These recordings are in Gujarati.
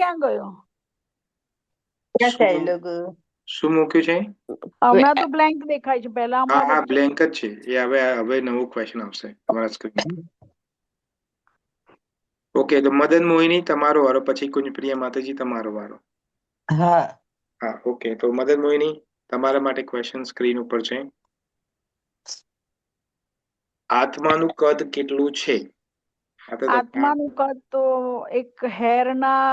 ક્યાં ગયો? ક્યાં ચાલ્યો ગયો? શું મૂક્યું છે? હમણાં તો બ્લેન્ક દેખાય છે, પહેલા હા અમારે બ્લેન્ક જ છે એ. હવે નવો ક્વેશ્ચન આવશે તમારા સ્ક્રીન. ઓકે, તો મદન મોહિની તમારો વારો, પછી કુંજપ્રિયા માતાજી તમારો વારો. હા હા ઓકે, તો મદન મોહિની તમારા માટે ક્વેશ્ચન સ્ક્રીન ઉપર છે. આત્માનું કદ કેટલું છે? આત્માનું કદ તો એક હેર ના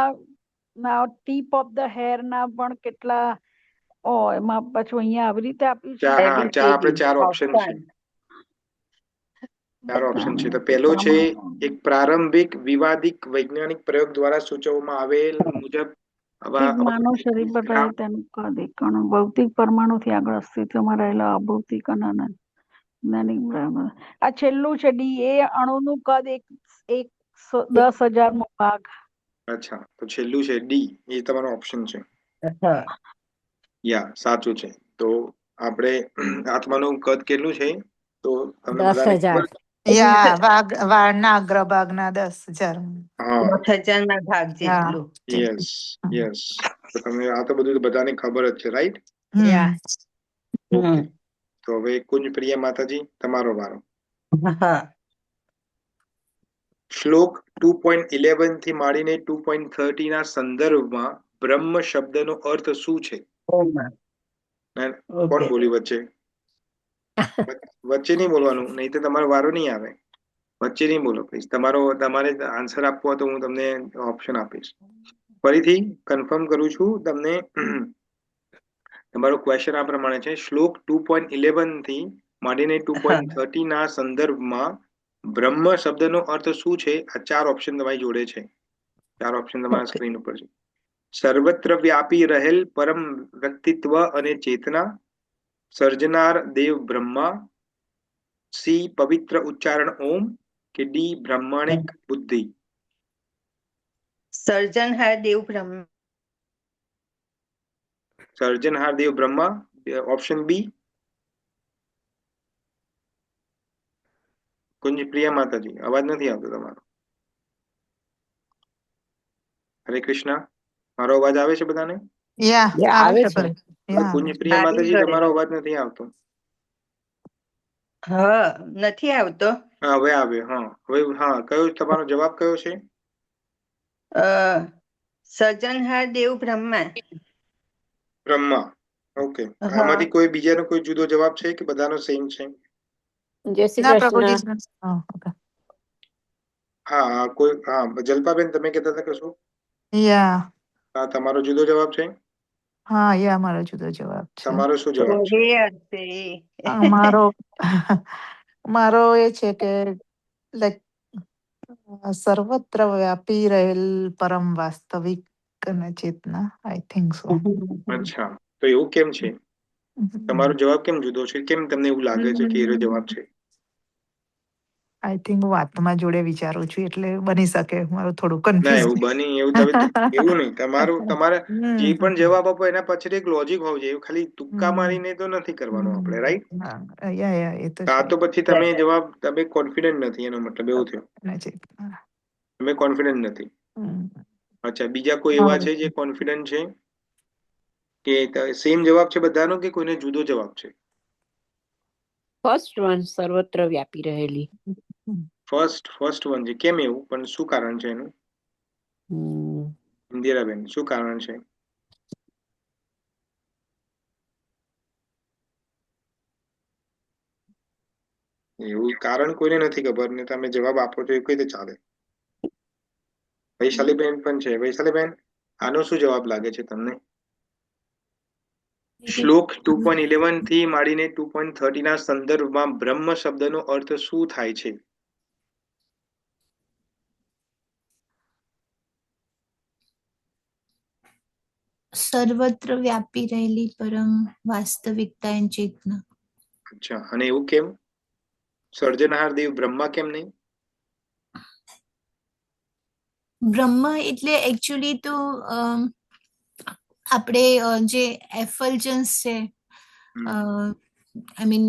ટીપ ઓફ ધ હેર ના પણ કેટલા એમાં પાછું અહીંયા આવી રીતે આપ્યું છે. આપણે ચાર ઓપ્શન છે. તો પહેલો છે એક પ્રારંભિક વિવાદિક વૈજ્ઞાનિક પ્રયોગ દ્વારા સૂચવવામાં આવેલ મુજબ માનવ શરીર પર રહે તેનું કદ એક કણ ભૌતિક પરમાણુથી આગળ અસ્તિત્વમાં રહેલા અભૌતિક અનાનંદ આ છેલ્લું છે ડી. એ અણુનું કદ એક 10,000 ભાગ. અચ્છા, તો છેલ્લું છે ડી, એ તમારો ઓપ્શન છે. યા સાચું છે. તો આપણે આત્માનું કદ કેટલું છે? તો તમને 10,000. વાળના અગ્રભાગના 10,000. 10,000 ના ભાગ જેટલું. યસ. તો તમને આ તો બધું બધાને ખબર જ છે, રાઈટ? ઓકે, તો હવે કુંજપ્રિયા માતાજી તમારો વારો. શ્લોક 2.11 થી માંડીને 2.30 ના સંદર્ભમાં બ્રહ્મ શબ્દનો અર્થ શું છે? કોણ બોલ્યું વચ્ચે? વચ્ચે નહીં બોલવાનું, નહીં તો તમારો વારો નહીં આવે. વચ્ચે નહીં બોલો પ્લીઝ. તમારે આન્સર આપવો હોય તો હું તમને ઓપ્શન આપીશ. ફરીથી કન્ફર્મ કરું છું તમને. તમારો ક્વેશ્ચન આ પ્રમાણે છે: શ્લોક 2.11 થી માંડીને 2.30 ના સંદર્ભમાં બ્રહ્મ શબ્દનો અર્થ શું છે? આ ચાર ઓપ્શન તમારી જોડે છે. ચાર ઓપ્શન તમારા સ્ક્રીન ઉપર છે. સર્વત્ર વ્યાપી રહેલ પરમ વ્યક્તિત્વ અને ચેતના, સર્જનાર દેવ બ્રહ્મા, સી પવિત્ર ઉચ્ચારણ ઓમ, કે ડી બ્રહ્માણિક બુદ્ધિ? સર્જનહાર દેવ બ્રહ્મા. સર્જનહાર દેવ બ્રહ્મા, ઓપ્શન બી. કુંજપ્રિયા માતાજી, અવાજ નથી આવતો તમારો. હરે કૃષ્ણ, મારો અવાજ આવે છે બધાને? આવે છે. કુંજપ્રિયા માતાજી, તમારો અવાજ નથી આવતો. નથી આવતો. હા હવે આવ્યો. હા કયો તમારો જવાબ કયો છે? સર્જનહાર દેવ બ્રહ્મા. બ્રહ્મા. ઓકે, આમાંથી કોઈ બીજાનો કોઈ જુદો જવાબ છે કે બધાનો સેમ છે? જય શ્રી કૃષ્ણ. હા જલ્પાબેન, તમે કહેતા હતા કશું? હા, તમારો જુદો જવાબ છે? મારો જુદો જવાબ છે. તમારો શું જવાબ છે? મારો એ છે કે સર્વત્ર વ્યાપી રહેલ પરમ વાસ્તવિક અને ચેતના. I think so. અચ્છા, તો એવું કેમ છે? તમારો જવાબ કેમ જુદો છે? કેમ તમને એવું લાગે છે કે એનો જવાબ છે? આઈ થિંક હું આત્મા જોડે વિચારું છું એટલે બની શકે. મારું થોડું કન્ફ્યુઝ. એવું નહીં. તમારે જે પણ જવાબ આપો એના પાછળ એક લોજિક હોવું જોઈએ. ખાલી તુક્કા મારીને તો નથી કરવાનું આપણે, રાઈટ? આ તો પછી તમે કોન્ફિડન્ટ નથી, એનો મતલબ એવું થયો. તમે કોન્ફિડન્ટ નથી. અચ્છા, બીજા કોઈ એવા છે જે કોન્ફિડન્ટ છે કે સેમ જવાબ છે બધાનો, કે કોઈને જુદો જવાબ છે? ફર્સ્ટ વન, સર્વત્ર વ્યાપી રહેલી. ફર્સ્ટ વન છે. કેમ એવું? પણ શું કારણ છે એનું? ઇન્દિરાબેન, શું કારણ છે? એવું કારણ કોઈને નથી ખબર ને તમે જવાબ આપો છો એ કઈ રીતે ચાલે? વૈશાલીબેન પણ છે. વૈશાલીબેન, આનો શું જવાબ લાગે છે તમને? શ્લોક 2.11 થી માંડીને 2.30 ના સંદર્ભમાં બ્રહ્મ શબ્દનો અર્થ શું થાય છે? સર્વત્ર વ્યાપી રહેલી પરમ વાસ્તવિકતા અને ચેતના. અચ્છા, અને એવું કેમ? સર્જનહાર દેવ બ્રહ્મા કેમ નહીં? બ્રહ્મા એટલે એકચ્યુઅલી તો આપણે જે એફલ્જન્સ છે, આઈ મીન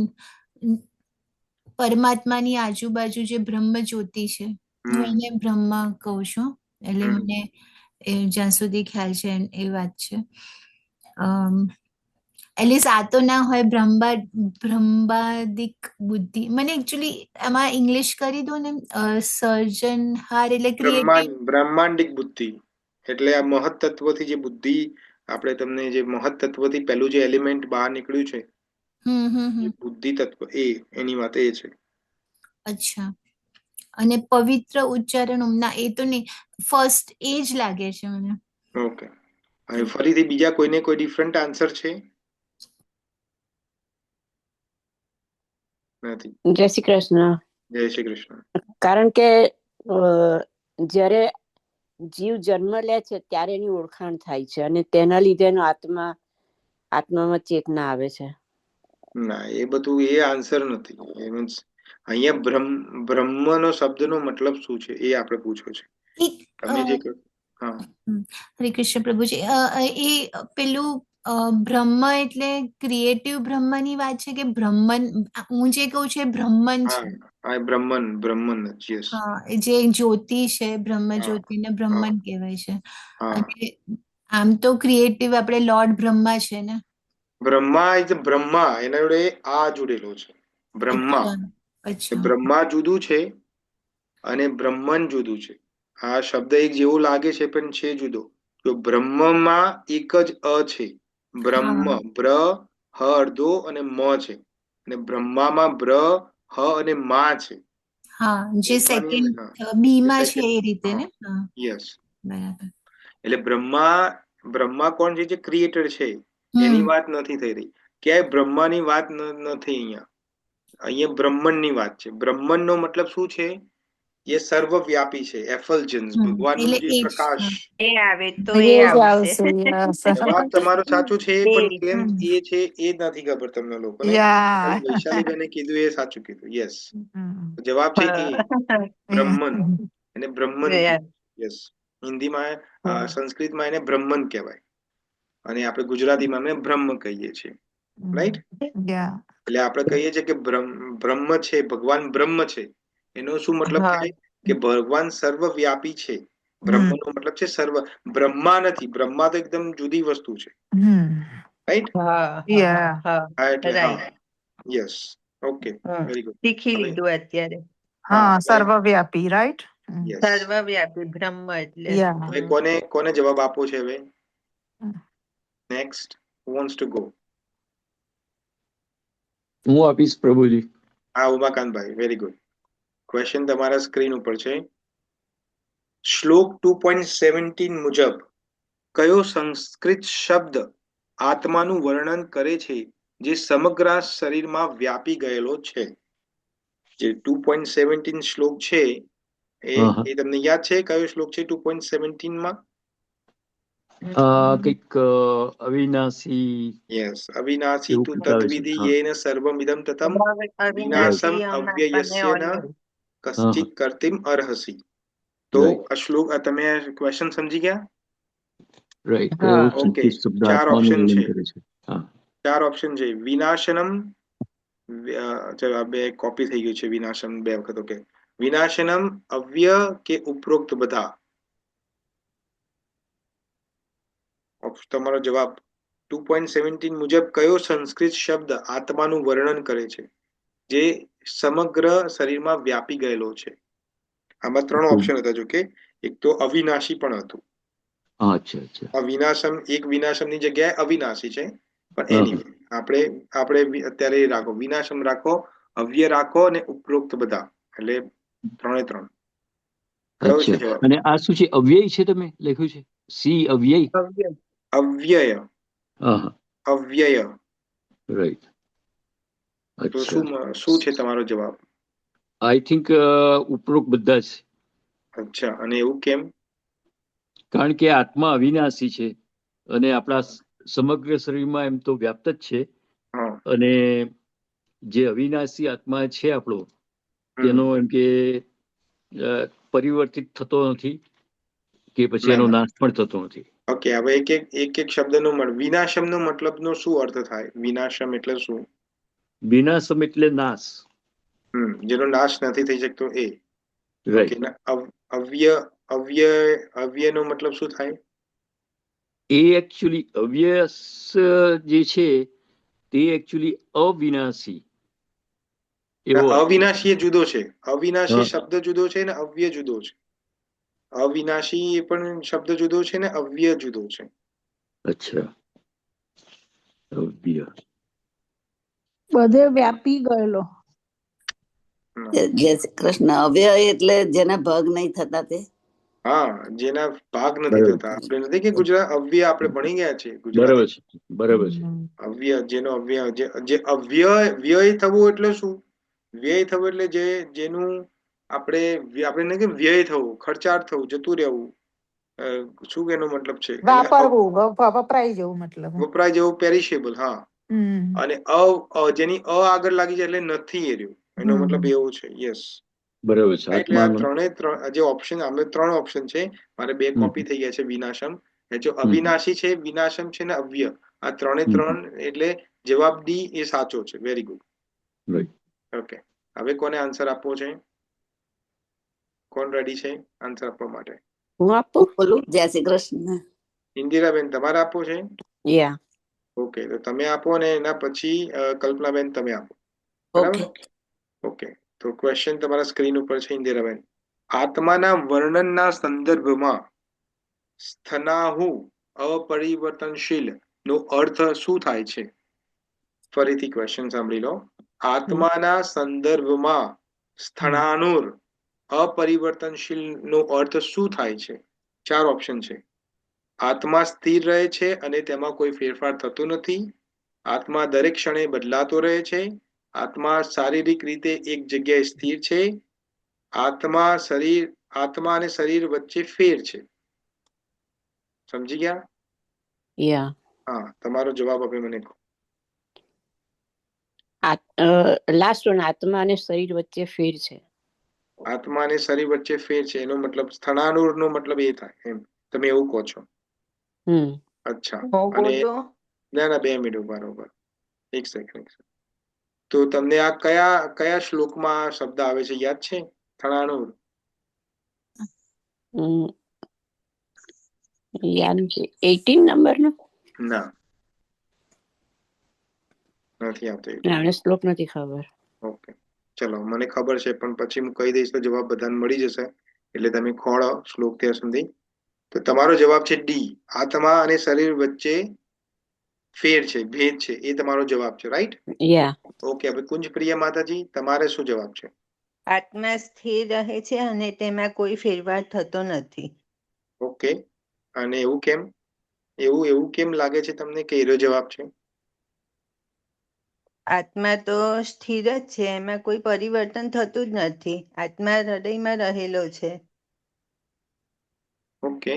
પરમાત્માની આજુબાજુ જે બ્રહ્મ જ્યોતિ છે, હું એને બ્રહ્મા કહું છું. એટલે મને એ જ્યાં સુધી ખ્યાલ છે એ વાત છે. એટલીસ્ટ આ તો ના હોય બ્રહ્માદિક બુદ્ધિ. મને એકચ્યુઅલી એમાં ઇંગ્લિશ કરી દો ને, સર્જનહાર એટલે ક્રિએટિવ. બ્રહ્માંડિક બુદ્ધિ એટલે આ મહત તત્વથી જે બુદ્ધિ, આપણે તમને જે મહત તત્વથી પહેલું જે એલિમેન્ટ બહાર નીકળ્યું છે એ બુદ્ધિ તત્વ, એની વાત એ છે. અચ્છા. અને પવિત્ર ઉચ્ચારણ ના, એ તો નહીં, ફર્સ્ટ એ જ લાગે છે મને. ઓકે. હવે ફરીથી બીજા કોઈને કોઈ ડિફરન્ટ આન્સર છે? નથી. જય શ્રી કૃષ્ણ. જય શ્રી કૃષ્ણ. કારણ કે જ્યારે જીવ જન્મ લે છે ત્યારે એની ઓળખાણ થાય છે અને તેના લીધે એનો આત્મામાં ચેતના આવે છે. ના, એ બધું એ આન્સર નથી. એ મીન્સ અહીંયા બ્રહ્મનો શબ્દનો મતલબ શું છે એ આપણે પૂછ્યો છે. તમે જે હા, હરે કૃષ્ણ પ્રભુજી. એ પેલું બ્રહ્મ એટલે ક્રિએટિવ બ્રહ્મની વાત છે કે બ્રહ્મન? હું જે કહું છું એ બ્રહ્મન છે. હા, બ્રહ્મન જ. યસ. હા, જે જ્યોતિ છે, બ્રહ્મ જ્યોતિને બ્રહ્મન કહેવાય છે. અને આમ તો ક્રિએટિવ આપણે લોર્ડ બ્રહ્મા છે ને. બ્રહ્મા એના જોડે આ જોડેલો છે. અચ્છા. બ્રહ્મા જુદું છે અને બ્રહ્મન જુદું છે. આ શબ્દ એક જેવો લાગે છે પણ છે જુદો. તો બ્રહ્મમાં એક જ અ છે. બ્રહ્મ, બ્ર, હ અડધો અને મ છે. અને બ્રહ્મામાં બ્ર, હ અને મા છે. હા, જે સેકન્ડ બી માં છે એ રીતે ને. યસ. બરાબર. એટલે બ્રહ્મા કોણ છે? જે ક્રિએટર છે એની વાત નથી થઈ રહી. ક્યાંય બ્રહ્માની વાત નથી. અહીંયા બ્રહ્મણની વાત છે. બ્રહ્મણનો મતલબ શું છે? એ સર્વવ્યાપી છે. એફલ્જન્સ, ભગવાનનું જે પ્રકાશ. એ આવે તો એ એ જ આવશે. આવશે. જવાબ તમારો સાચું છે, પણ કેમ એ એ છે એ નથી ખબર તમને લોકોને. યા. વૈશાલીબેને કીધું એ સાચું કીધું. યસ, જવાબ છે એ, બ્રહ્મન. અને બ્રહ્મન, યસ. હિન્દીમાં સંસ્કૃતમાં એને બ્રહ્મન કહેવાય અને આપણે ગુજરાતીમાં એને બ્રહ્મ કહીએ છીએ. રાઈટ? એટલે આપણે કહીએ છીએ કે બ્રહ્મ છે, ભગવાન બ્રહ્મ છે. એનો શું મતલબ થાય? કે ભગવાન સર્વવ્યાપી છે. બ્રહ્મનો મતલબ છે સર્વ. બ્રહ્મા નથી. બ્રહ્મા તો એકદમ જુદી વસ્તુ છે. Right? Yes. Okay, very good. શીખી લીધું અત્યારે. હા, સર્વવ્યાપી, રાઈટ? સર્વવ્યાપી બ્રહ્મ એટલે. હવે કોને જવાબ આપવો છે? હવે next, who wants to go? હું આપીશ પ્રભુજી. હા, ઉમાકાંતભાઈ, વેરી ગુડ. ક્વેશ્ચન તમારા સ્ક્રીન ઉપર છે. શ્લોક 2.17 મુજબ કયો સંસ્કૃત શબ્દ આત્માનું વર્ણન કરે છે જે સમગ્ર શરીરમાં વ્યાપી ગયેલો છે? જે 2.17 શ્લોક છે એ તમને યાદ છે? કયો શ્લોક છે 2.17 માં? કંઈક અવિનાશી. યસ, અવિનાશી તુ તદ્વિધિ યેન સર્વમિદં તતમ વિનાશમ અવ્યયસ્ય ન કશ્ચિત કર્તિમ અર્હસી. તો આ શ્લોક, તમે ક્વેશ્ચન સમજી ગયા? રાઈટ. ઓકે, ચાર ઓપ્શન છે. વિનાશનમ, બે કોપી થઈ ગયું છે. વિનાશમ બે વખત. ઓકે, વિનાશનમ, અવ્ય કે ઉપરોક્ત બધા? તમારો જવાબ 2.17 મુજબ કયો સંસ્કૃત શબ્દ આત્માનું વર્ણન કરે છે જે સમગ્ર શરીરમાં વ્યાપી ગયેલો છે? આમાં 3 ઓપ્શન હતા. જો કે એક તો અવિનાશી પણ હતું. વિનાશમ, એક વિનાશમની જગ્યાએ અવિનાશી છે, પણ એની આપણે અત્યારે રાખો, વિનાશમ રાખો, અવ્ય રાખો અને ઉપરોક્ત બધા, એટલે 3 કયો છે જવાબ? અને આ શું છે? અવ્યય છે તમે લખ્યું છે? સી અવ્યય. અવ્યય. રાઈટ. તો શું છે તમારો જવાબ? આઈ થિંક ઉપરોક્ત બધા છે. અચ્છા, અને એવું કેમ? કારણ કે આત્મા અવિનાશી છે અને આપણા સમગ્ર શરીરમાં એમ તો વ્યાપ્ત જ છે. અને જે અવિનાશી આત્મા છે આપણો, તેનો એમ કે પરિવર્તિત થતો નથી કે પછી એનો નાશ પણ થતો નથી. ઓકે, હવે એક શબ્દનો વિનાશમનો મતલબનો શું અર્થ થાય? વિનાશમ એટલે શું? વિનાશમ એટલે નાશ. જેનો નાશ નથી થઈ શકતો એ. અવ્યયનો મતલબ શું થાય? એ એકચ્યુઅલી અવ્યસ જે છે તે એકચ્યુઅલી અવિનાશી એવો અર્થ. અવિનાશી એ જુદો છે. અવિનાશી હા. શબ્દ જુદો છે ને અવ્યય જુદો છે. અવિનાશી એ પણ શબ્દ જુદો છે ને અવ્યય જુદો છે. અચ્છા, અવ્યય. બધે વ્યાપી ગયેલો. જય શ્રી કૃષ્ણ. અવ્યય એટલે જેના ભાગ નહીં થતા તે. હા, જેના ભાગ નથી બરાબર. થતા. આપણે નથી કે ગુજરાત અવ્યય આપણે ભણી ગયા છે બરાબર ગુજરાતી. છે, બરાબર છે. અવ્યય જેનો અવ્યય જે અવ્યય વ્યય થવું એટલે શું? વ્યય થવું એટલે જેનું આપણે નહીં કે વ્યય થવું, ખર્ચાળ થવું, જતું રહેવું. શું એનો મતલબ છે? વાપરવું, વપરાઈ જવું મતલબ. વપરાય જેવું, પેરિશેબલ. હા. અને જેની આગળ લાગી જાય એટલે નથી એ રહ્યું. એનો મતલબ એવો છે. યસ, બરાબર છે. એટલે આ આત્માનો ત્રણ જે ઓપ્શન, અમે 3 ઓપ્શન છે. મારે 2 કોપી થઈ ગયા છે. વિનાશમ, જો અવિનાશી છે, વિનાશમ છે ને અવ્યય. આ 3 એટલે જવાબ ડી એ સાચો છે. Very good. ઓકે, હવે કોને આન્સર આપવો છે? કોણ રેડી છે આન્સર આપવા માટે? હું આપું? બોલું. જય શ્રી કૃષ્ણ. ઇન્દિરાબેન તમારે આપવો છે? યા. ઓકે, તો તમે આપો ને એના પછી કલ્પનાબેન તમે આપો. ઓકે. બરાબર? ઓકે, તો ક્વેશ્ચન તમારા સ્ક્રીન ઉપર છે ઇન્દિરાબેન. આત્માના વર્ણનના સંદર્ભમાં સ્થનાહુ અપરિવર્તનશીલ નો અર્થ શું થાય છે? ફરીથી ક્વેશ્ચન સાંભળી લો. આત્માના સંદર્ભમાં સ્થાનાનુર અપરિવર્તનશીલ નો અર્થ શું થાય છે? 4 ઓપ્શન છે. આત્મા સ્થિર રહે છે અને તેમાં કોઈ ફેરફાર થતો નથી. આત્મા દરેક ક્ષણે બદલાતો રહે છે. આત્મા શારીરિક રીતે એક જગ્યાએ સ્થિર છે. આત્મા અને શરીર વચ્ચે ફેર છે. સમજી ગયા? યા. હા, તમારો જવાબ આપે મને કહો. લાસ્ટ વન, આત્મા અને શરીર વચ્ચે ફેર છે. આત્મા અને શરીર વચ્ચે ફેર છે એનો મતલબ સ્થળાનુર નો મતલબ એ થાય એમ તમે એવું કહો છો? અચ્છા. અને ના 2 મિનિટ બરોબર. 1 સેકન્ડ. તો તમને આ કયા શ્લોકમાં શબ્દ આવે છે યાદ છે? સ્થળાનુર. યાદ છે 18 નંબરનો? ના, નથી આવતો. મને શ્લોક નથી ખબર. ઓકે, ચલો, મને ખબર છે પણ પછી હું કહી દઈશ તો જવાબ બધાને મળી જશે. એટલે તમે ખોળો શ્લોક ત્યાં સુધી. તો તમારો જવાબ છે ડી, આત્મા અને શરીર વચ્ચે ફેર છે, ભેદ છે. એ તમારો જવાબ છે, રાઈટ? યા. ઓકે, હવે કુંજ પ્રિય માતાજી તમારે શું જવાબ છે? આત્મા સ્થિર રહે છે અને તેમાં કોઈ ફેરફાર થતો નથી. ઓકે, અને એવું કેમ? એવું કેમ લાગે છે તમને કે એનો જવાબ છે? આત્મા તો સ્થિર જ છે, એમાં કોઈ પરિવર્તન થતું જ નથી. આત્મા હૃદયમાં રહેલો છે. ઓકે,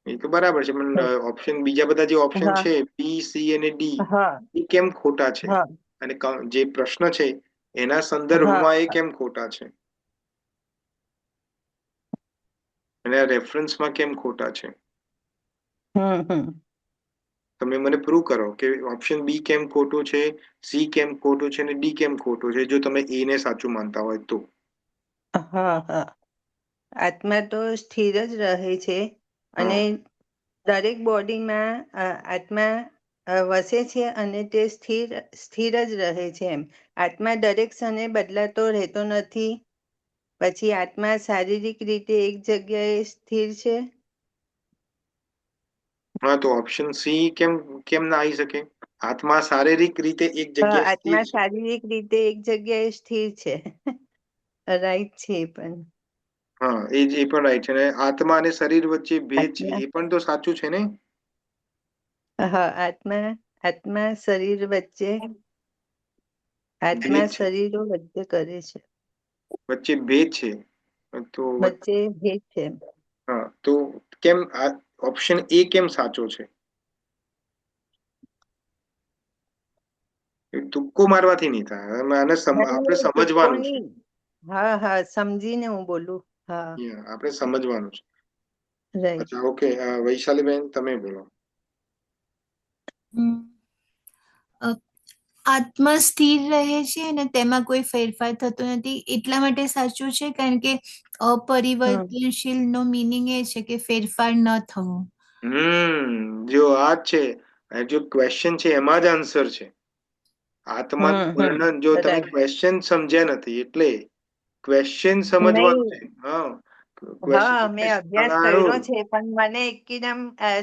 એ તો બરાબર છે, પણ ઓપ્શન બીજા બધા જે ઓપ્શન હા. છે બી, સી અને ડી હા. એ કેમ ખોટા છે? હા. અને જે પ્રશ્ન છે એના સંદર્ભમાં એ કેમ ખોટા છે? અને રેફરન્સમાં કેમ ખોટા છે? તમે મને પ્રૂવ કરો કે ઓપ્શન બી કેમ ખોટું છે, સી કેમ ખોટું છે અને ડી કેમ ખોટું છે, જો તમે એ ને સાચું માનતા હોય તો. હા. આત્મા તો સ્થિર જ રહે છે અને દરેક બોડીમાં આત્મા વસે છે અને તે સ્થિર જ રહે છે એમ. આત્મા દરેક ક્ષણે બદલાતો રહેતો નથી. પછી આત્મા શારીરિક રીતે એક જગ્યાએ સ્થિર છે. હા, તો ઓપ્શન સી કેમ ના આવી શકે? આત્મા શારીરિક રીતે એક જગ્યાએ સ્થિર આત્મા છે. શારીરિક રીતે એક જગ્યાએ સ્થિર છે. રાઈટ છે પણ. હા, એ પણ રાઈટ છે. અને આત્મા અને શરીર વચ્ચે ભેદ છે આત્મા એ પણ તો સાચું છે ને? હા, આત્મા શરીર વચ્ચે આત્મા ભેદ છે, શરીરો વચ્ચે કરે છે. વચ્ચે ભેદ છે. તો વચ્ચે ભેદ છે. હા, તો કેમ ઓપ્શન એ કેમ સાચો છે? તુક્કો મારવાથી નહીં થાય. આને આપણે સમજવાનું છે. હા, સમજીને હું બોલું. હા, આપણે સમજવાનું છે. રાઈટ. અચ્છા, ઓકે. વૈશાલીબેન તમે બોલો. હમ. આત્મા સ્થિર રહે છે અને તેમાં કોઈ ફેરફાર થતો નથી એટલા માટે સાચું છે, કારણ કે અપરિવર્તનશીલ નો મિનિંગ એ છે કે ફેરફાર ન થવો. જો આ જ છે, જો ક્વેશ્ચન છે એમાં જ આન્સર છે. આત્માનું વર્ણન, જો તમે ક્વેશ્ચન સમજ્યા નથી એટલે ક્વેશ્ચન સમજવાનું છે. હા, ક્વેશ્ચન મેં અભ્યાસ કર્યો છે પણ મને એકદમ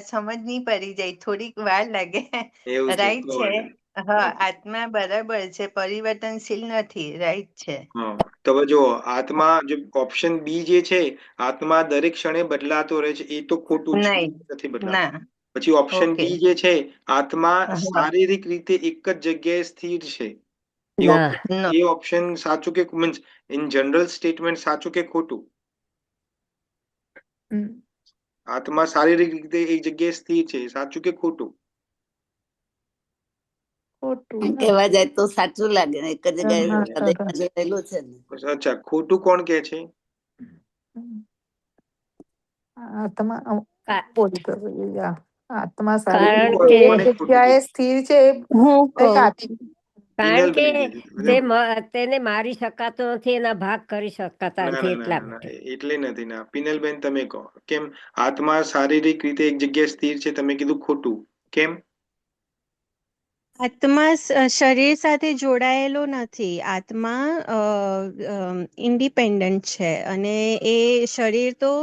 સમજ નહીં પડી જાય, થોડીક વાર લાગે. એવું છે રાઈટ તો છે. હા, Okay. આત્મા બરાબર છે, પરિવર્તનશીલ નથી. રાઈટ છે. હા, તો હવે જો આત્મા, જે ઓપ્શન બી જે છે, આત્મા દરેક ક્ષણે બદલાતો રહે છે, એ તો ખોટું છે, નહીં, નથી બદલાતો. ના. પછી ઓપ્શન ઓકે. ડી જે છે, આત્મા હા. શારીરિક રીતે એક જ જગ્યાએ સ્થિર છે, ના. No. એ ઓપ્શન સાચું કે મીન્સ ઇન જનરલ સ્ટેટમેન્ટ સાચું કે ખોટું? આત્મા શારીરિક રીતે એક જગ્યાએ સ્થિર છે, સાચું કે ખોટું? આમ કહેવા જાય તો સાચું લાગે ને, એક જ જગ્યાએ હૃદયમાં જોડાયેલું છે ને. અચ્છા, ખોટું કોણ કે છે? આત્મા કારણ શારીરિક કે જગ્યાએ સ્થિર છે, કારણ કે તેને મારી શકાતો નથી, એના ભાગ કરી શકાતા ના, નથી, ના, એટલા ના, ના, માટે. એટલે નથી. ના, પિનલબેન તમે કહો, કેમ આત્મા શારીરિક રીતે એક જગ્યાએ સ્થિર છે? તમે કીધું ખોટું, કેમ? આત્મા શરીર સાથે જોડાયેલો નથી. આત્મા ઇન્ડિપેન્ડન્ટ છે અને એ શરીર તો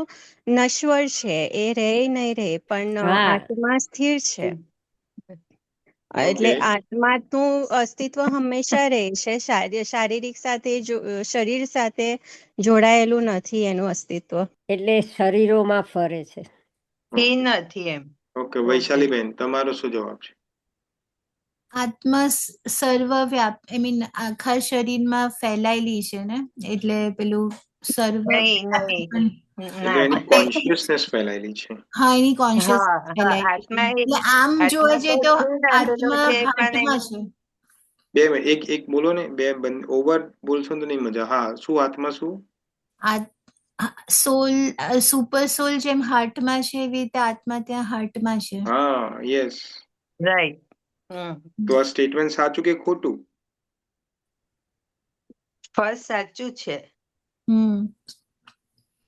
નશ્વર છે, એ રહે નહીં રહે, પણ હા. આત્મા સ્થિર છે. એટલે આત્માનું અસ્તિત્વ હંમેશા રહે છે, શારીરિક સાથે શરીર સાથે જોડાયેલું નથી એનું અસ્તિત્વ. એટલે શરીરોમાં ફરે છે. એ નથી એમ. ઓકે, વૈશાલીબેન તમારો શું જવાબ છે? આત્મા સર્વવ્યાપ, આઈ મીન આખા શરીરમાં ફેલાયેલી છે ને, એટલે પેલું સર્વ નહીં, નહીં. એટલે એની કોન્શિયસનેસ ફેલાયેલી છે. હા, એની કોન્શિયસ હા, ફેલાયેલી છે. આત્મા એટલે આમ જોવા જઈએ તો આત્મા છે પણ હાર્ટમાં છે. બે મિનિટ, એક બોલો ને, બે ઓવર બોલશો તો નહીં મજા. હા, શું આત્મા શું? સોલ, સુપર સોલ જેમ હાર્ટમાં છે, એવી રીતે આત્મા ત્યાં હાર્ટમાં છે. હા, યસ. રાઈટ. તો આ સ્ટેટમેન્ટ સાચું કે ખોટું? ફર્સ્ટ સાચું છે.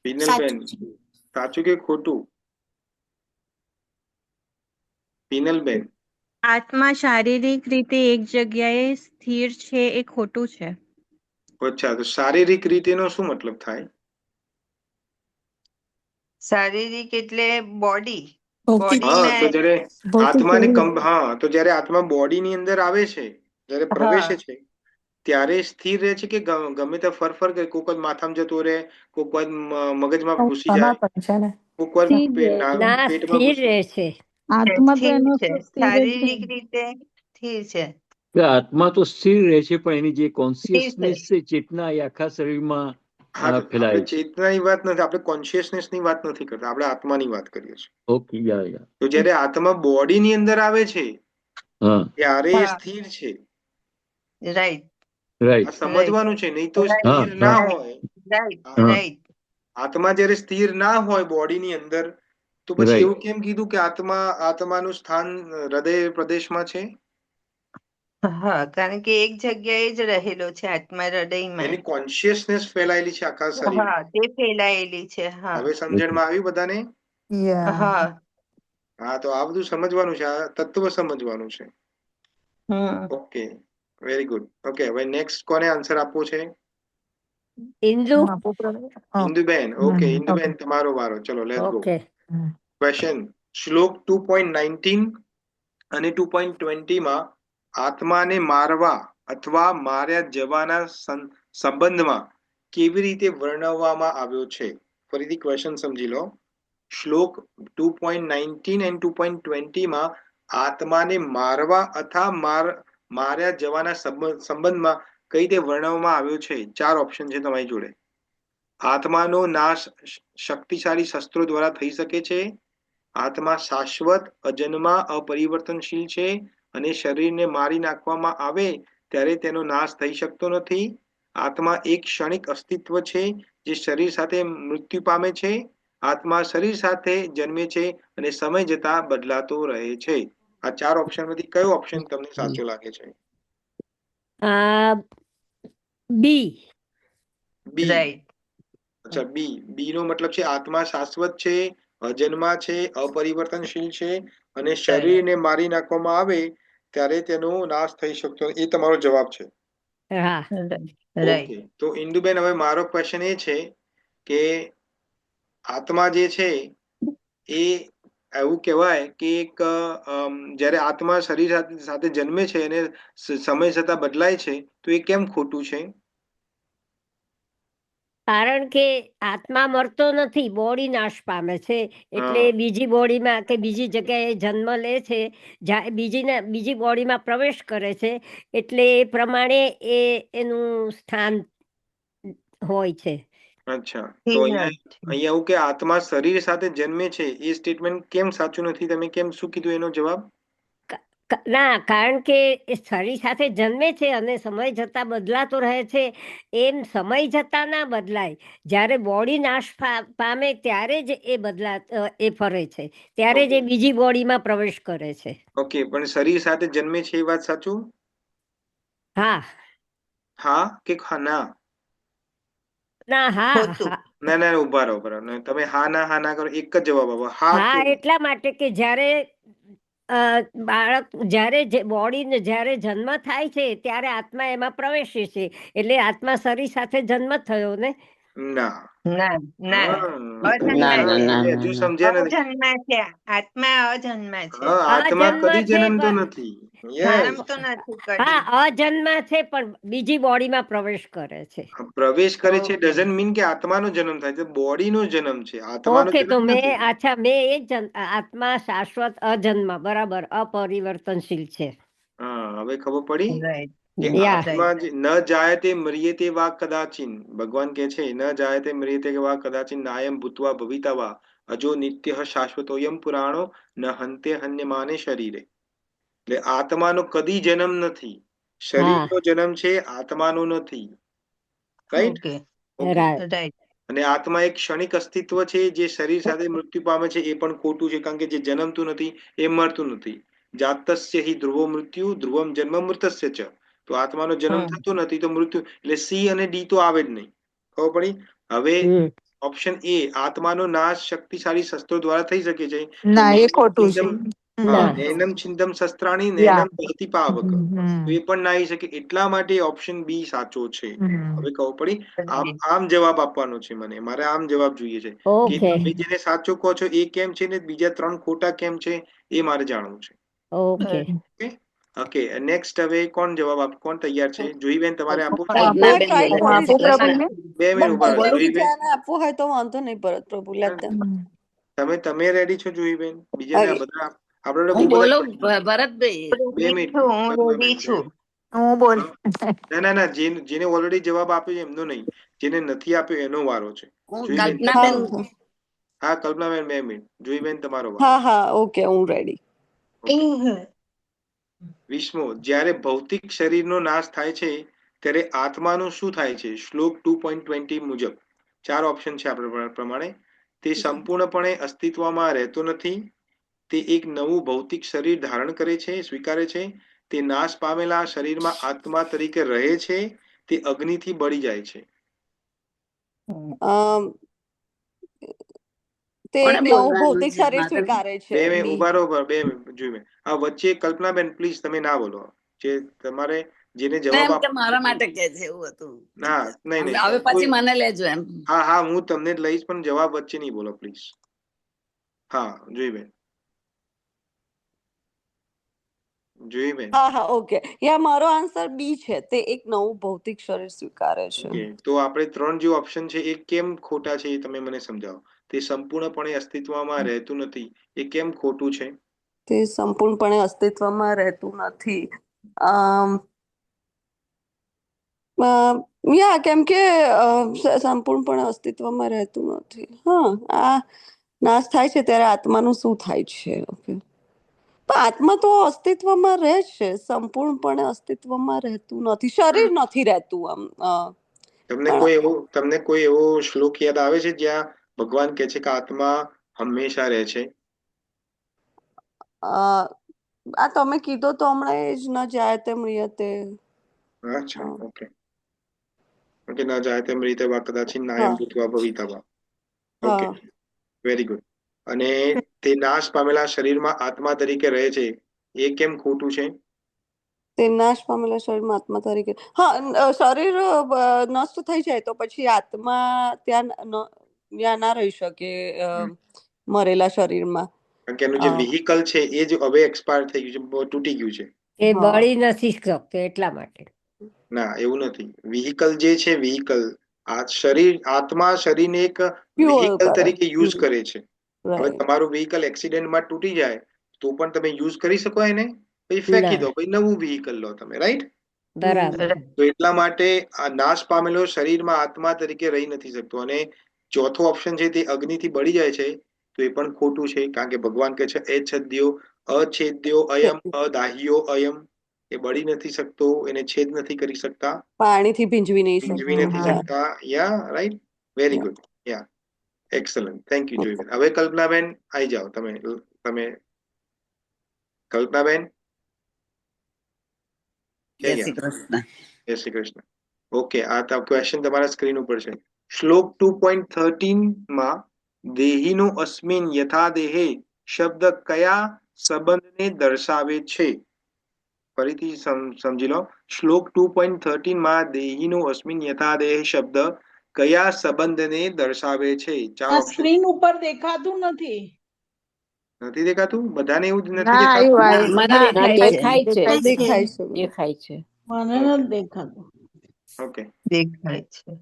પિનલબેન, સાચું કે ખોટું? પિનલબેન, આત્મા શારીરિક રીતે એક જગ્યાએ સ્થિર છે, એ ખોટું છે. અચ્છા, તો શારીરિક રીતેનો શું મતલબ થાય? શારીરિક એટલે બોડી. હા, તો જ્યારે આત્માને હા, તો જ્યારે આત્મા બોડીની અંદર આવે છે, જ્યારે પ્રવેશે છે, ત્યારે સ્થિર રહે છે કે ગમે તે ફરફર કરે? કોક વાર માથામાં જતો રહે, કોક વાર મગજમાં ઘૂસી જાય, કોક વાર ના, પેટમાં સ્થિર ઘૂસી રહે જાય. છે. આત્મા તો એનો છે, શું સ્થિર જ શારીરિક રીતે સ્થિર છે. આત્મા તો સ્થિર રહે છે, પણ એની જે સ્થિર છે. કોન્શિયસનેસ છે, ચેતના, એ આખા શરીરમાં હા, તો આપણે ફેલાય છે. ચેતનાની વાત નથી, આપણે કોન્શિયસનેસ ની વાત નથી કરતા, આપણે આત્માની વાત કરીએ છીએ. ઓકે, યા. તો જ્યારે આત્મા બોડીની અંદર આવે છે, હા, ત્યારે એ સ્થિર છે. રાઈટ. આ સમજવાનું છે, નહીં તો સ્થિર હા, ના હા. હોય. રાઈટ. હા, રાઈટ. આત્મા જ્યારે સ્થિર ના હોય બોડીની અંદર, તો પછી રાઈટ. એવું કેમ કીધું કે આત્માનું સ્થાન હૃદય પ્રદેશમાં છે? હા, કારણ કે એક જગ્યાએ જ રહેલો છે આત્મા, હૃદયમાં. એની કોન્શિયસનેસ ફેલાયેલી છે આખા શરીર. હા, તે ફેલાયેલી છે. હા. હવે સમજણમાં આવ્યું બધાને? હા. હા, તો આ બધું સમજવાનું છે, આ તત્વ સમજવાનું છે. Okay, very good. ઓકે, હવે નેક્સ્ટ કોને આન્સર આપવો છે? ઇન્દુબેન. ઓકે, ઇન્દુબેન તમારો વારો. ચલો, લેટ્સ ગો. ક્વેશ્ચન, શ્લોક 2.19 અને 2.20 માં આત્માને મારવા અથવા માર્યા જવાના સંબંધમાં કેવી રીતે વર્ણવવામાં આવ્યો છે? ફરીથી ક્વેશ્ચન સમજી લો. શ્લોક 2.19 અને 2.20 માં આત્માને મારવા અથવા માર્યા જવાના સંબંધમાં કઈ રીતે વર્ણવવામાં આવ્યો છે? 4 ઓપ્શન છે તમારી જોડે. આત્માનો નાશ શક્તિશાળી શસ્ત્રો દ્વારા થઈ શકે છે. આત્મા શાશ્વત, અજન્મા, અપરિવર્તનશીલ છે અને શરીરને મારી નાખવામાં આવે ત્યારે તેનો નાશ થઈ શકતો નથી. આત્મા એક ક્ષણિક અસ્તિત્વ છે જે શરીર સાથે મૃત્યુ પામે છે. આત્મા શરીર સાથે જન્મે છે અને સમય જતા બદલાતો રહે છે. આ 4 ઓપ્શન માંથી કયો ઓપ્શન તમને સાચો લાગે છે? બી. બી. રાઈટ. અચ્છા, બી નો મતલબ છે આત્મા શાશ્વત છે, અજન્મા છે, અપરિવર્તનશીલ છે અને શરીરને મારી નાખવામાં આવે ત્યારે તેનો નાશ થઈ શકતો નથી. એ તમારો જવાબ છે. હા. ઓકે, તો ઇન્દુબેન હવે મારો ક્વેશ્ચન એ છે કે આત્મા જે છે એ એવું કહેવાય કે એક જ્યારે આત્મા શરીર સાથે જન્મે છે અને સમય જતા બદલાય છે તો એ કેમ ખોટું છે? કારણ કે આત્મા મરતો નથી, બોડી નાશ પામે છે, એટલે હા. બીજી બોડીમાં કે બીજી જગ્યાએ જન્મ લે છે, બીજી બોડીમાં પ્રવેશ કરે છે, એટલે એ પ્રમાણે એનું સ્થાન હોય છે. અચ્છા, તો અહીંયા એવું કે આત્મા શરીર સાથે જન્મે છે એ સ્ટેટમેન્ટ કેમ સાચું નથી? તમે કેમ શું કીધું એનો જવાબ? ના, કારણ કે એ શરીર સાથે જન્મે છે અને સમય જતા બદલાતો રહે છે, એમ સમય જતા ના બદલાય. જ્યારે બોડી નાશ પામે ત્યારે જ એ ફરે છે, ત્યારે જ એ બીજી બોડીમાં પ્રવેશ કરે છે. ઓકે, પણ શરીર સાથે જન્મે છે એ વાત સાચું? હા. હા કે ના? ના, હા. ના ના, ઉભા રહો. તમે હા ના કરો, એક જ જવાબ આપો. હા, એટલા માટે કે જ્યારે બાળક બોડીને જ્યારે જન્મ થાય છે ત્યારે આત્મા એમાં પ્રવેશે છે, એટલે આત્મા શરીર સાથે જન્મ થયો ને. ના ના ના, હજુ સમજ્યા નથી. અજન્મા છે, આત્મા અજન્મા છે. આત્મા કદી જન્મતો નથી. જન્મતો નથી કદી. હા, અજન્મા છે પણ બીજી બોડીમાં પ્રવેશ કરે છે. પ્રવેશ કરે છે ડઝન્ટ મીન કે આત્માનો જન્મ થાય છે, બોડીનો જન્મ છે, આત્માનો ઓકે, તો જન્મ નથી. આત્મા શાશ્વત અજન્મ, બરાબર, અપરિવર્તનશીલ છે. હા, હવે ખબર પડી કે યા. આત્મા ન જાયતે મ્રિયતે વા કદાચિન. ભગવાન કે છે ન જાયતે મ્રિયતે વા કદાચિન નાયમ ભૂત્વા ભવિતા વા અજો નિત્ય શાશ્વતોયમ પુરાણો ન હંતે હન્યમાને શરીરે. એટલે આત્માનો કદી જન્મ નથી. શરીરનો જન્મ છે, આત્માનો નથી. રાઈટ? રાઈટ. અને આત્મા એક ક્ષણિક અસ્તિત્વ છે જે શરીર સાથે મૃત્યુ પામે છે, એ પણ ખોટું છે, કારણ કે જે જન્મતું નથી એ મરતું નથી. જાતસ્ય હિ ધ્રુવો મૃત્યુ ધ્રુવમ જન્મ મૃતસ્ય ચ. તો આત્માનો જન્મ થતો નથી તો મૃત્યુ, એટલે સી અને ડી તો આવે જ નહીં. ખબર પડી? હવે ઓપ્શન એ, આત્માનો નાશ શક્તિશાળી શસ્ત્રો દ્વારા થઈ શકે છે. ના, એ ખોટું છે. નૈનમ છિંદમ શસ્ત્રાણી નૈનમ દહતિ પાવક. તો એ પણ ના આવી શકે, એટલા માટે ઓપ્શન બી સાચો છે. હવે ખબર પડી? આમ જવાબ આપવાનો છે મને, મારે આમ જવાબ જોઈએ છે કે તમે જેને સાચો કહો છો એ કેમ છે ને બીજા 3 ખોટા કેમ છે એ મારે જાણવું છે. ઓકે. ઓકે, નેક્સ્ટ હવે કોણ જવાબ કોણ તૈયાર છે? જોઈબેન, તમારે આપવું? બે મિનિટ ઉભા રહો. તમે રેડી છો જોઈબેન? બીજાને બધા આપણે બહુ બોલો બધા ભરતભાઈ. 2 મિનિટ. હું બોલ. ના, જેને ઓલરેડી જવાબ આપ્યો છે એમનો નહીં, જેને નથી આપ્યો એનો વારો છે. જોઈબેન. હા, કલ્પનાબેન 2 મિનિટ. જોઈબેન, તમારો વારો. ઓકે, હું રેડી. વિષ્ણુ, જ્યારે ભૌતિક શરીરનો નાશ થાય છે ત્યારે આત્માનું શું થાય છે? શ્લોક 2.20 મુજબ 4 ઓપ્શન છે આપણા પ્રમાણે. તે સંપૂર્ણપણે અસ્તિત્વમાં રહેતો નથી, તે એક નવું ભૌતિક શરીર ધારણ કરે છે, સ્વીકારે છે, તે નાશ પામેલા શરીરમાં આત્મા તરીકે રહે છે, તે અગ્નિથી બળી જાય છે. તે એક નવું ભૌતિક શરીર સ્વીકારે છે. 2 મિનિટ ઉભા રહો. 2 મિનિટ જોઈબેન. આ વચ્ચે કલ્પનાબેન પ્લીઝ તમે ના બોલો. જે તમારે જેને જવાબ મારા માટે કે છે એવું હતું. ના, નહીં. હવે પછી મને લેજો એમ. હા, હું તમને જ લઈશ, પણ જવાબ વચ્ચે નહીં બોલો પ્લીઝ. હા, જોઈબેન. હા, ઓકે. મારો આન્સર બી છે, તે એક નવું ભૌતિક શરીર સ્વીકારે છે. તો આપણે 3 જે ઓપ્શન છે એ કેમ ખોટા છે એ તમે મને સમજાવો. તે સંપૂર્ણપણે અસ્તિત્વમાં રહેતું નથી, એ કેમ ખોટું છે? તે સંપૂર્ણપણે અસ્તિત્વમાં રહેતું નથી. કેમ કે સંપૂર્ણપણે અસ્તિત્વમાં રહેતું નથી. આ નાશ થાય છે ત્યારે આત્માનું શું થાય છે? ઓકે, પણ આત્મા તો અસ્તિત્વમાં રહે છે, સંપૂર્ણપણે અસ્તિત્વમાં રહેતું નથી. શરીર નથી રહેતું. તમને કોઈ એવો શ્લોક યાદ આવે છે જ્યાં ભગવાન કહે છે કે આત્મા હંમેશા રહે છે? આ તમે કીધો તો હમણાં એ જ ન જાય તે મ્રિયતે. અચ્છા, ઓકે ઓકે. ન જાયતે મ્રિયતે વા કદાચિન્ નાયમ ભૂત્વા ભવિતા વા. Okay, very good. અને તે નાશ પામેલા શરીરમાં આત્મા તરીકે રહે છે એ કેમ ખોટું છે? તે નાશ પામેલા શરીરમાં આત્મા તરીકે, શરીર નષ્ટ થઈ જાય તો પછી આત્મા ત્યાં ના રહી શકે મરેલા શરીરમાં. કારણ કે એનું જે વ્હીકલ છે એ જ હવે એક્સપાયર થઈ ગયું છે, તૂટી ગયું છે. એ બળી નથી શકતો એટલા માટે. ના, એવું નથી. વ્હીકલ જે છે, વ્હીકલ આ શરીર, આત્મા શરીરને એક વ્હીકલ તરીકે યુઝ કરે છે. હવે તમારું વ્હીકલ એક્સિડન્ટમાં તૂટી જાય તો પણ તમે યુઝ કરી શકો એને, પછી ફેંકી દો, પછી નવું વ્હીકલ લો તમે, રાઈટ? બરાબર. તો એટલા માટે આ નાશ પામેલો શરીરમાં આત્મા તરીકે રહી નથી શકતો. અને ચોથો ઓપ્શન છે તે અગ્નિથી બળી જાય છે તો એ પણ ખોટું છે, કારણ કે ભગવાન કહે છે અછેદ્યો અયમ અદાહ્યો અયમ, એ બળી નથી શકતો, એને છેદ નથી કરી શકતા, પાણીથી ભીંજવી નથી શકતા. Yeah, right, very good. Yeah, excellent, thank you જોઈબેન. હવે કલ્પનાબેન આવી જાઓ, તમે કલ્પનાબેન. જય શ્રી કૃષ્ણ. જય શ્રી કૃષ્ણ. ઓકે, આ ક્વેશ્ચન તમારા સ્ક્રીન ઉપર છે. શ્લોક 2.13 માં દેહીનો અસ્મિન યથા દેહે શબ્દ કયા સંબંધને દર્શાવે છે? ફરીથી સમજી લો. શ્લોક 2.13 માં દેહીનો અસ્મિન યથા દેહ શબ્દ કયા સંબંધને દર્શાવે છે? ચાર ઓપ્શન. સ્ક્રીન ઉપર દેખાતું નથી. નથી દેખાતું? બધાને એવું નથી દેખાતું? મને દેખાય છે. દેખાય છે. મને નથી દેખાતું. ઓકે, દેખાય છે.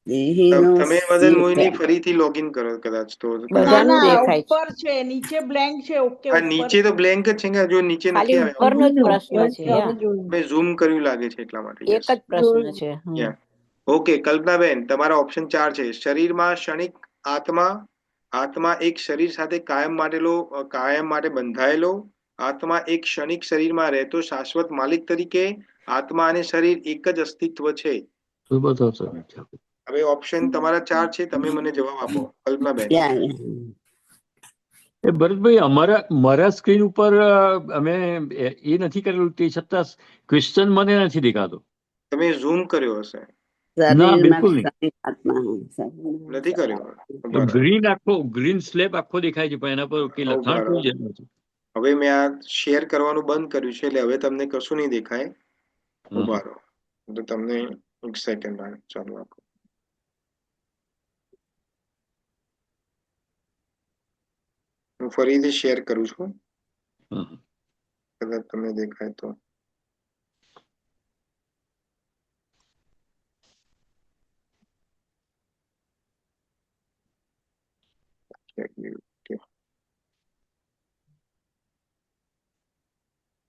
તમે મદન મોહિની ફરીથી લોગિન કરો કદાચ તો. બધાનું દેખાય છે. ઉપર છે, નીચે બ્લેન્ક છે. ઓકે, હા, નીચે તો બ્લેન્ક જ છે, જો નીચે નથી આવ્યો. ઉપરનો જ પ્રશ્ન છે. મેં ઝૂમ કર્યું લાગે છે એટલા માટે. એક જ પ્રશ્ન છે. ઓકે, કલ્પનાબેન, તમારા ઓપ્શન 4 છે. શરીરમાં ક્ષણિક આત્મા, આત્મા એક શરીર સાથે કાયમ માટે બંધાયેલો, આત્મા એક ક્ષણિક શરીરમાં રહેતો શાશ્વત માલિક તરીકે, આત્મા અને શરીર એક જ અસ્તિત્વ છે. હવે ઓપ્શન તમારા 4 છે, તમે મને જવાબ આપો. કલ્પનાબેન. ભરતભાઈ, મારા સ્ક્રીન ઉપર અમે એ નથી કરેલું, તે છતાં ક્વેશ્ચન મને નથી દેખાતો. તમે ઝૂમ કર્યો હશે. ના, બિલકુલ નથી કર્યો. ગ્રીન સ્લેબ આખો દેખાય છે, પણ એના પર લખાણ કોઈ જ નથી. હવે મેં આ શેર કરવાનું બંધ કર્યું છે, એટલે હવે તમને કશું નહીં દેખાય. ઉભા રહો, તો તમને એક સેકન્ડ ચાલુ રાખો. હું ફરીથી શેર કરું છું, કદાચ તમને દેખાય તો.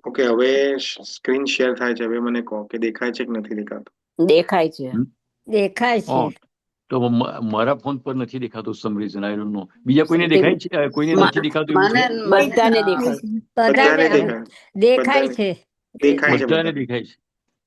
ઓકે, હવે સ્ક્રીન શેર થાય છે. હવે મને કહો કે દેખાય છે કે નથી દેખાતું? દેખાય છે. દેખાય છે. તો મારા ફોન પર નથી દેખાતું. સમ રીઝન આઈ ડોન્ટ નો. બીજા કોઈને દેખાય છે? કોઈને નથી દેખાતું? બધાને દેખાય છે. દેખાય છે. બધાને દેખાય છે.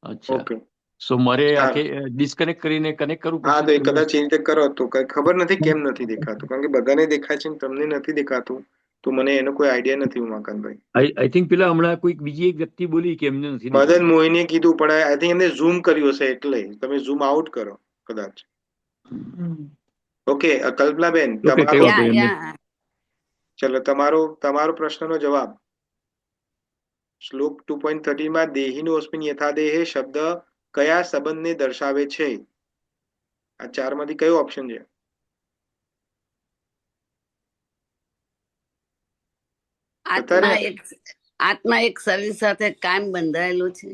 અચ્છા, સો મારે આખે ડિસ્કનેક્ટ કરીને કનેક્ટ કરવું પડશે? હા, તો કદાચ એ રીતે કરો તો કઈ ખબર નથી કેમ નથી દેખાતું, કારણ કે બધાને દેખાય છે ને તમને નથી દેખાતું, તો મને એનો કોઈ આઈડિયા નથી. ઉમાકાંતભાઈ, આઈ થિંક પેલા હમણાં કોઈ બીજી એક વ્યક્તિ બોલી કે એમને નથી. મદન મોહિનીએ કીધું, પણ આઈ થિંક એમને ઝૂમ કર્યું હશે, એટલે તમે ઝૂમ આઉટ કરો કદાચ. ઓકે, કલ્પનાબેન, ચલો તમારો પ્રશ્નનો જવાબ. શ્લોક 2.13 માં દેહીનો અસ્મિન યથા દેહે શબ્દ કયા સંબંધને દર્શાવે છે? આ 4 માંથી કયો ઓપ્શન છે? આત્મા એક શરીર સાથે કાયમ બંધાયેલું છે.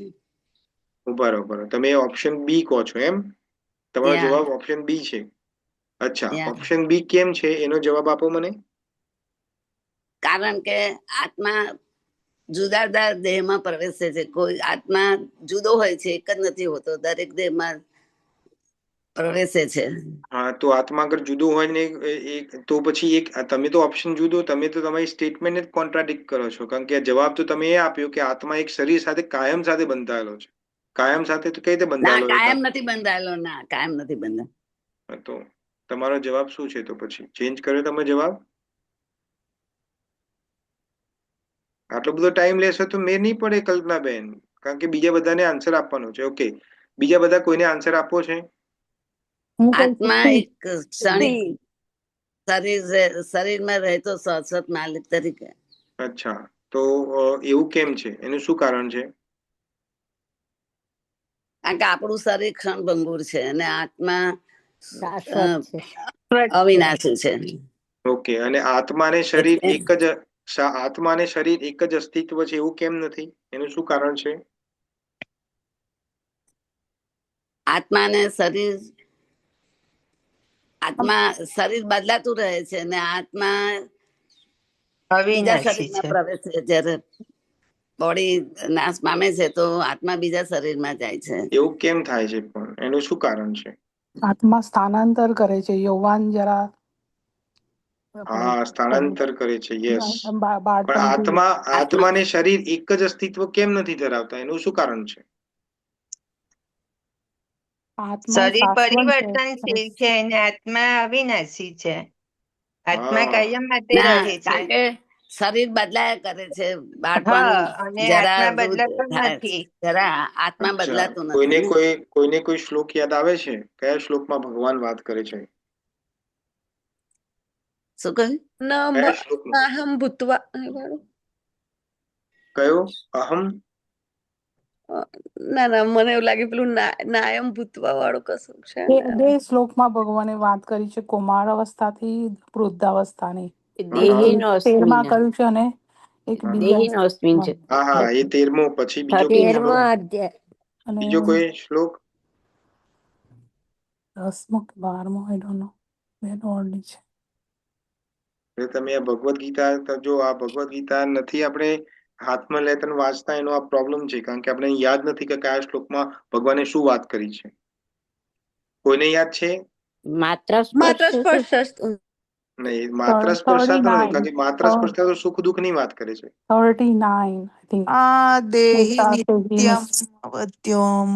ઉભા રહો, તમે ઓપ્શન બી કહો છો એમ? તમારો જવાબ ઓપ્શન બી છે? અચ્છા, ઓપ્શન બી કેમ છે એનો જવાબ આપો મને. કારણ કે આત્મા જુદા જુદા દેહમાં પ્રવેશે છે. કોઈ આત્મા જુદો હોય છે, એક જ નથી હોતો, દરેક દેહમાં પ્રવેશે છે. હા, તો આત્મા અગર જુદો હોય ને તો પછી તમે તો ઓપ્શન જુદો, તમે તો તમારી સ્ટેટમેન્ટ જ કોન્ટ્રાડિક્ટ કરો છો, કારણ કે જવાબ તો તમે એ આપ્યો કે આત્મા એક શરીર સાથે કાયમ સાથે બંધાયેલો છે. કાયમ સાથે તો કઈ રીતે બંધાયેલો? કાયમ નથી બંધાયેલો. ના, કાયમ નથી બંધાયેલો. તો તમારો જવાબ શું છે? તો પછી ચેન્જ કર્યો તમે જવાબ? આટલો બધો ટાઈમ લેશો તો મેં નહીં પડે કલ્પનાબેન. કારણ કે બીજા બધાને આન્સર આપવાનો છે. ઓકે, બીજા બધા કોઈને આન્સર આપવો છે? આત્મા સી એક ક્ષણિક સી શરીરમાં રહેતો શાશ્વત માલિક તરીકે. અચ્છા, તો એવું કેમ છે? એનું શું કારણ છે? કારણ કે આપણું શરીર ક્ષણભંગુર છે અને આત્મા શાશ્વત છે. અવિનાશી છે. ઓકે, અને આત્મા અને શરીર એટલે એક જ આત્મા અને શરીર એક જ અસ્તિત્વ છે એવું કેમ નથી? એનું શું કારણ છે? આત્મા ને શરીર શરીર બદલાતું રહે છે અને આત્મા બીજા અવિનાશી શરીરમાં છે. પ્રવેશે. જ્યારે બોડી નાશ પામે છે તો આત્મા બીજા શરીરમાં જાય છે. એવું કેમ થાય છે પણ? એનું શું કારણ છે? આત્મા સ્થાનાંતર કરે છે, યૌવાન જરા આપણે હા, સ્થાનાંતર કરે છે, યસ. પણ બાળપણથી આત્મા ને શરીર એક જ અસ્તિત્વ કેમ નથી ધરાવતા? એનું શું કારણ છે? આત્મા શરીર શાશ્વત પરિવર્તનશીલ છે અને આત્મા અવિનાશી છે. આત્મા હા, કાયમ માટે ના, રહે છે. કારણ કે શરીર બદલાયા કરે છે. બાળપણ, હા, અને જરા, આત્મા વૃદ્ધ બદલાતો થાય નથી. જરા આત્મા અચ્છા. બદલાતું નથી ને. કોઈને કોઈ શ્લોક યાદ આવે છે? કયા શ્લોકમાં ભગવાન વાત કરે છે? શું કહ્યું? કયા શ્લોકમાં? નાહમ ભૂતવા વાળું કયો? અહમ? ના મને એવું લાગે પેલું નાયમ ભૂતવા વાળું કશું છે ને. બે શ્લોકમાં ભગવાને વાત કરી છે, કુમાર અવસ્થાથી વૃદ્ધાવસ્થાની. હા, દેહીનો 13માં અસ્મિના, કર્યું છે અને એક હા, બીજા દેહીનો અસ્મિન છે. હા, એ 13મો. પછી બીજો કોઈ 13મો શ્લોક? અધ્યાય. અને બીજો કોઈ શ્લોક? 10મો કે 12મો, આઈ ડોન્ટ નો. બે ઓર્ડી છે. એટલે તમે આ ભગવદ્ ગીતા, જો આ ભગવદ્ ગીતા નથી આપણે હાથમાં લેતા ને વાંચતા, એનો આ પ્રોબ્લેમ છે. કારણ કે આપણે યાદ નથી કે કયા શ્લોકમાં ભગવાને શું વાત કરી છે. કોઈને યાદ છે? માત્ર માત્ર સ્પર્શ સ્પર્શ નહીં, માત્ર સ્પર્શાત નહીં, કારણ કે માત્ર 39 સ્પર્શા તો સુખ દુઃખ ની વાત કરે છે. 39 આઈ થિંક. દેહી સાથે નિત્યમ અવત્યમ.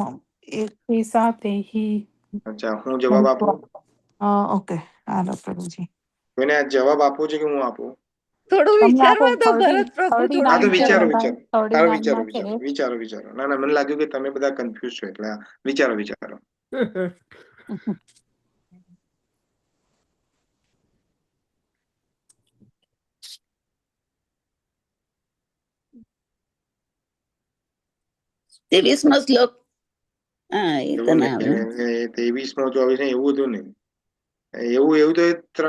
સાથે હી અચ્છા, હું જવાબ આપું? ઓકે, હાલો પ્રભુજી. કોઈને આ જવાબ આપવો છે કે હું આપું? થોડું તમને આપો. વિચારવા દો ભરત પ્રભુ, થોડું હા, તો 39 વિચારો. વિચારવા. સારું, 39 વિચારો. માં છે. વિચારો. ના, મને લાગ્યું કે તમે બધા કન્ફ્યુઝ છો, એટલે વિચારો. ત્રેવીસમો શ્લોક. હા, એ તો એવું ના આવે. નહીં, 23મો 24 એવું બધું નહીં. એવું તો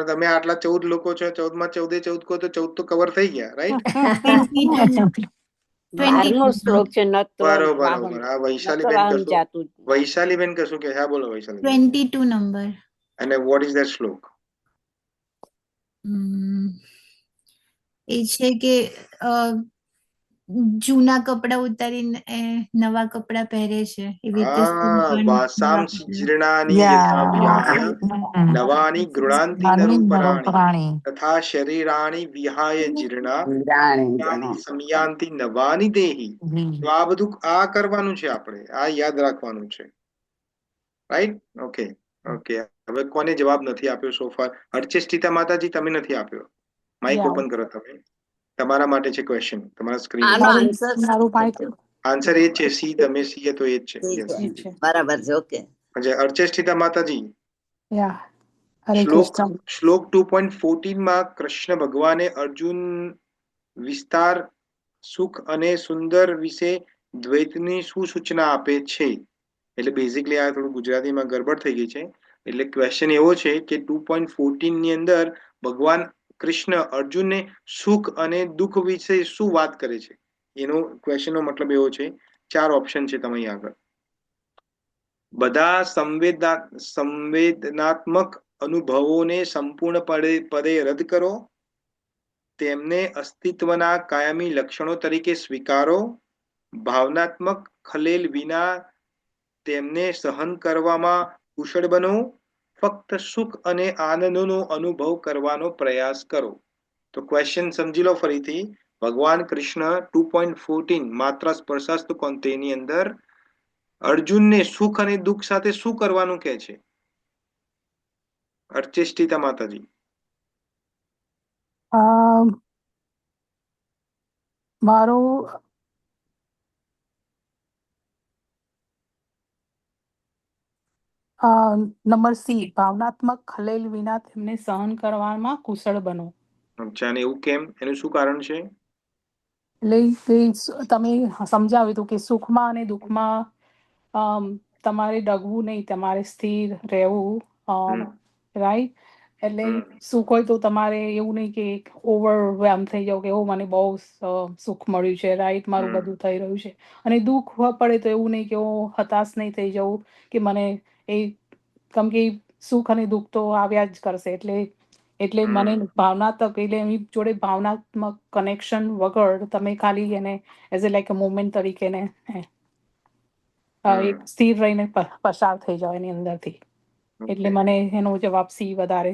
તમે આટલા 14 લોકો છો, 14માં 14 કહો તો 14 તો કવર થઈ ગયા, રાઈટ? 12મો 22 શ્લોક છે, નત્વર વાહન, બરોબર. આ નત્વર વૈશાલીબેન વાહન કશું, જાતું. વૈશાલીબેન કશું કે? હા, બોલો વૈશાલીબેન. 22 નંબર. અને વોટ ઇઝ ધેટ શ્લોક? એ છે કે જૂના કપડા ઉતારીને નવા કપડા પહેરે છે, એવી રીતે શું હા, પણ નવા વાસાંસી કપડા. જીર્ણાની યથા વિહાય નવાની ગૃણાંતિ નરોપરાણી તથા શરીરાણી વિહાય જીર્ણા જાણે. સમયાંતિ નવાની દેહી. તો આ બધું આ કરવાનું છે, આપણે આ યાદ રાખવાનું છે, રાઈટ? ઓકે. હવે કોને જવાબ નથી આપ્યો સોફાર? અર્ચેષ્ટિતા માતાજી, તમે નથી આપ્યો. માઇક ઓપન કરો તમે. તમારા માટે છે ક્વેશ્ચન, તમારા સ્ક્રીન આનો ઉપર. આન્સર આન્સર એ છે સી. તમે સી તો એ જ છે. યસ. બરાબર છે. ઓકે. અર્ચેષ્ટિતા માતાજી, હરે શ્લોક કૃષ્ણ. 2.14 કૃષ્ણ ભગવાને અર્જુન વિસ્તાર સુખ અને સુંદર વિશે દ્વૈતની શું સૂચના આપે છે? એટલે બેઝિકલી આ થોડું ગુજરાતીમાં ગડબડ થઈ ગઈ છે. એટલે ક્વેશ્ચન એવો છે કે 2.14 ની અંદર ભગવાન કૃષ્ણ અર્જુનને સુખ અને દુઃખ વિશે શું વાત કરે છે? એનો ક્વેશ્ચનનો મતલબ એવો છે. 4 ઓપ્શન છે તમારી આગળ. બધા સંવેદનાત્મક અનુભવોને સંપૂર્ણપણે રદ કરો, તેમને અસ્તિત્વના કાયમી લક્ષણો તરીકે સ્વીકારો, ભાવનાત્મક ખલેલ વિના તેમને સહન કરવામાં કુશળ બનો, ફક્ત સુખ અને આનંદનો અનુભવ કરવાનો પ્રયાસ કરો. તો ક્વેશ્ચન સમજી લો ફરીથી. ભગવાન કૃષ્ણ 2.14 માત્ર સ્પર્શાસ્તુ કોન્તેની અંદર અર્જુનને સુખ અને દુઃખ સાથે શું કરવાનું કહે છે? અર્ચેષ્ટિતા માતાજી. મારું નંબર સી, ભાવનાત્મક ખલેલ વિના તેમને સહન કરવામાં કુશળ બનો. અચ્છા, અને એવું કેમ? એનું શું કારણ છે? એટલે તમે સમજાવ્યું હતું કે સુખમાં અને દુઃખમાં તમારે ડગવું નહીં, તમારે સ્થિર રહેવું, રાઈટ? એટલે સુખ હોય તો તમારે એવું નહીં કે ઓવરવેમ થઈ જાવ કે મને બહુ સુખ મળ્યું છે, રાઈટ, મારું બધું થઈ રહ્યું છે. અને દુઃખ પડે તો એવું નહીં કે હતાશ નહીં થઈ જવું કે મને કેમ કે સુખ અને દુઃખ તો આવ્યા જ કરશે. એટલે મને ભાવનાત્મક એટલે એની જોડે ભાવનાત્મક કનેક્શન વગર તમે ખાલી એને as a like a movement તરીકે ને એક સ્થિર રહીને પસાર થઈ જાવ એની અંદરથી. એટલે મને એનો જવાબ સી વધારે.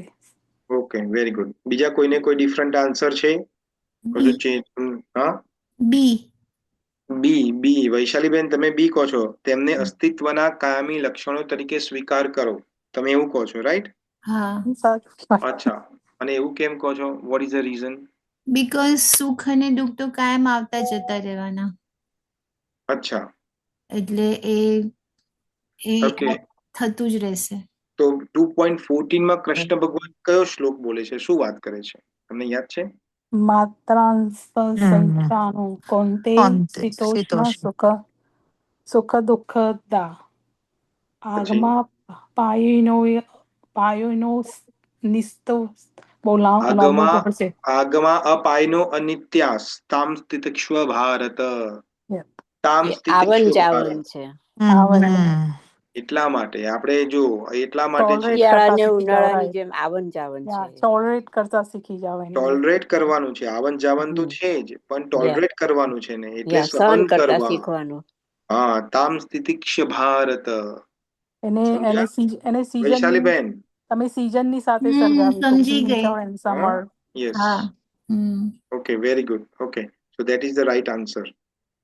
Okay, very good. બીજા કોઈને કોઈ ડિફરન્ટ આન્સર છે? બી. બી. વૈશાલીબેન, તમે બી કહો છો. તેમને અસ્તિત્વના કાયમી લક્ષણો તરીકે સ્વીકાર કરો, તમે એવું કહો છો, રાઈટ? અચ્છા, અને એવું કેમ કહો છો? Vote is the reason? Because સુખ અને દુઃખ તો કાયમ આવતા જતા રહેવાના. અચ્છા, એટલે એ થતું જ રહેશે. તો 2.14 માં કૃષ્ણ ભગવાન કયો શ્લોક બોલે છે? શું વાત કરે છે? તમને યાદ છે? માત્રાંસ્પંચાનું કોન્તે શીતોષ્ણ સુખ દુઃખદા આગમા પાયોનો નિસ્તો આગમા અપાયનો અનિત્યાસ તામ સ્થિતિક્ષ્વ ભારત. તામ સ્થિતિક્ષ્વ ભારત. એટલા માટે આપણે જો એટલા માટે ઉનાળાની જેમ આવન જાવન છે. ટોલરેટ કરતા શીખી જાવ. ટોલરેટ કરવાનું છે. આવન જાવન તો છે જ, પણ ટોલરેટ કરવાનું છે ને, એટલે સહન કરતા શીખવાનું. હા, તામ સ્થિતિક્ષ્વ ભારત. વૈશાલીબેન, તમે સીઝનની સાથે સમજી ગઈ. Summer. Yes. Okay, very good. Okay, so that is the right answer.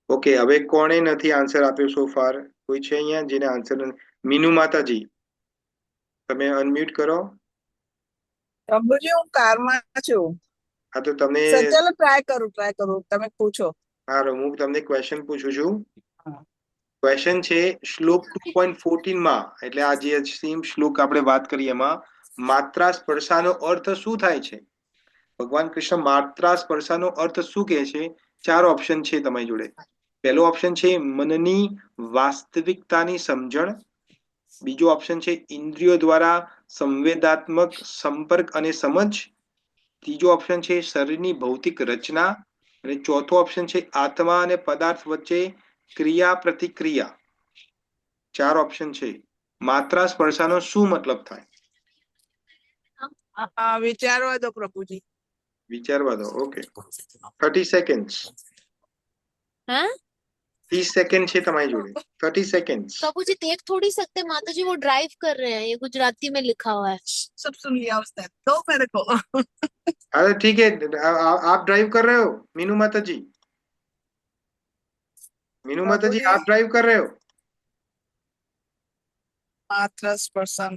Okay, હવે કોણે નથી આન્સર આપ્યો સો ફાર? કોઈ છે અહીંયા જેને આન્સર? મીનુ માતાજી, તમે અનમ્યુટ કરો. પ્રભુજી, હું કારમાં છું. હા, તો તમે ચાલો ટ્રાય કરું. તમે પૂછો. હા, હું તમને ક્વેશ્ચન પૂછું છું. ક્વેશ્ચન છે શ્લોક 2.14 માં, એટલે આ જે સેમ શ્લોક આપણે વાત કરીએ એમાં માત્રા સ્પર્શાનો અર્થ શું થાય છે? ભગવાન કૃષ્ણ માત્રા સ્પર્શાનો અર્થ શું કહે છે? 4 ઓપ્શન છે તમારી જોડે. પહેલો ઓપ્શન છે મનની વાસ્તવિકતાની સમજણ. બીજો ઓપ્શન છે ઇન્દ્રિયો દ્વારા સંવેદાત્મક સંપર્ક અને સમજ. ત્રીજો ઓપ્શન છે શરીરની ભૌતિક રચના. અને ચોથો ઓપ્શન છે આત્મા અને પદાર્થ વચ્ચે ક્રિયા પ્રતિક્રિયા. 4 ઓપ્શન છે. માત્રા સ્પર્શાનો શું મતલબ થાય? વિચારવા દો પ્રભુજી. વિચારવા દો. ઓકે, 30 સેકન્ड्स. 30 सेकंड છે તમારી જોડે. 30 सेकंड्स. प्रभुजी देख थोड़ी सकते माताजी, वो ड्राइव कर रहे हैं, ये गुजराती में लिखा हुआ है. सब सुन लिया उसने, दो मेरे को. अरे ठीक है, आप ड्राइव कर रहे हो मीनू माताजी? मीनू माताजी, आप ड्राइव कर रहे हो? માત્ર સ્પર્શન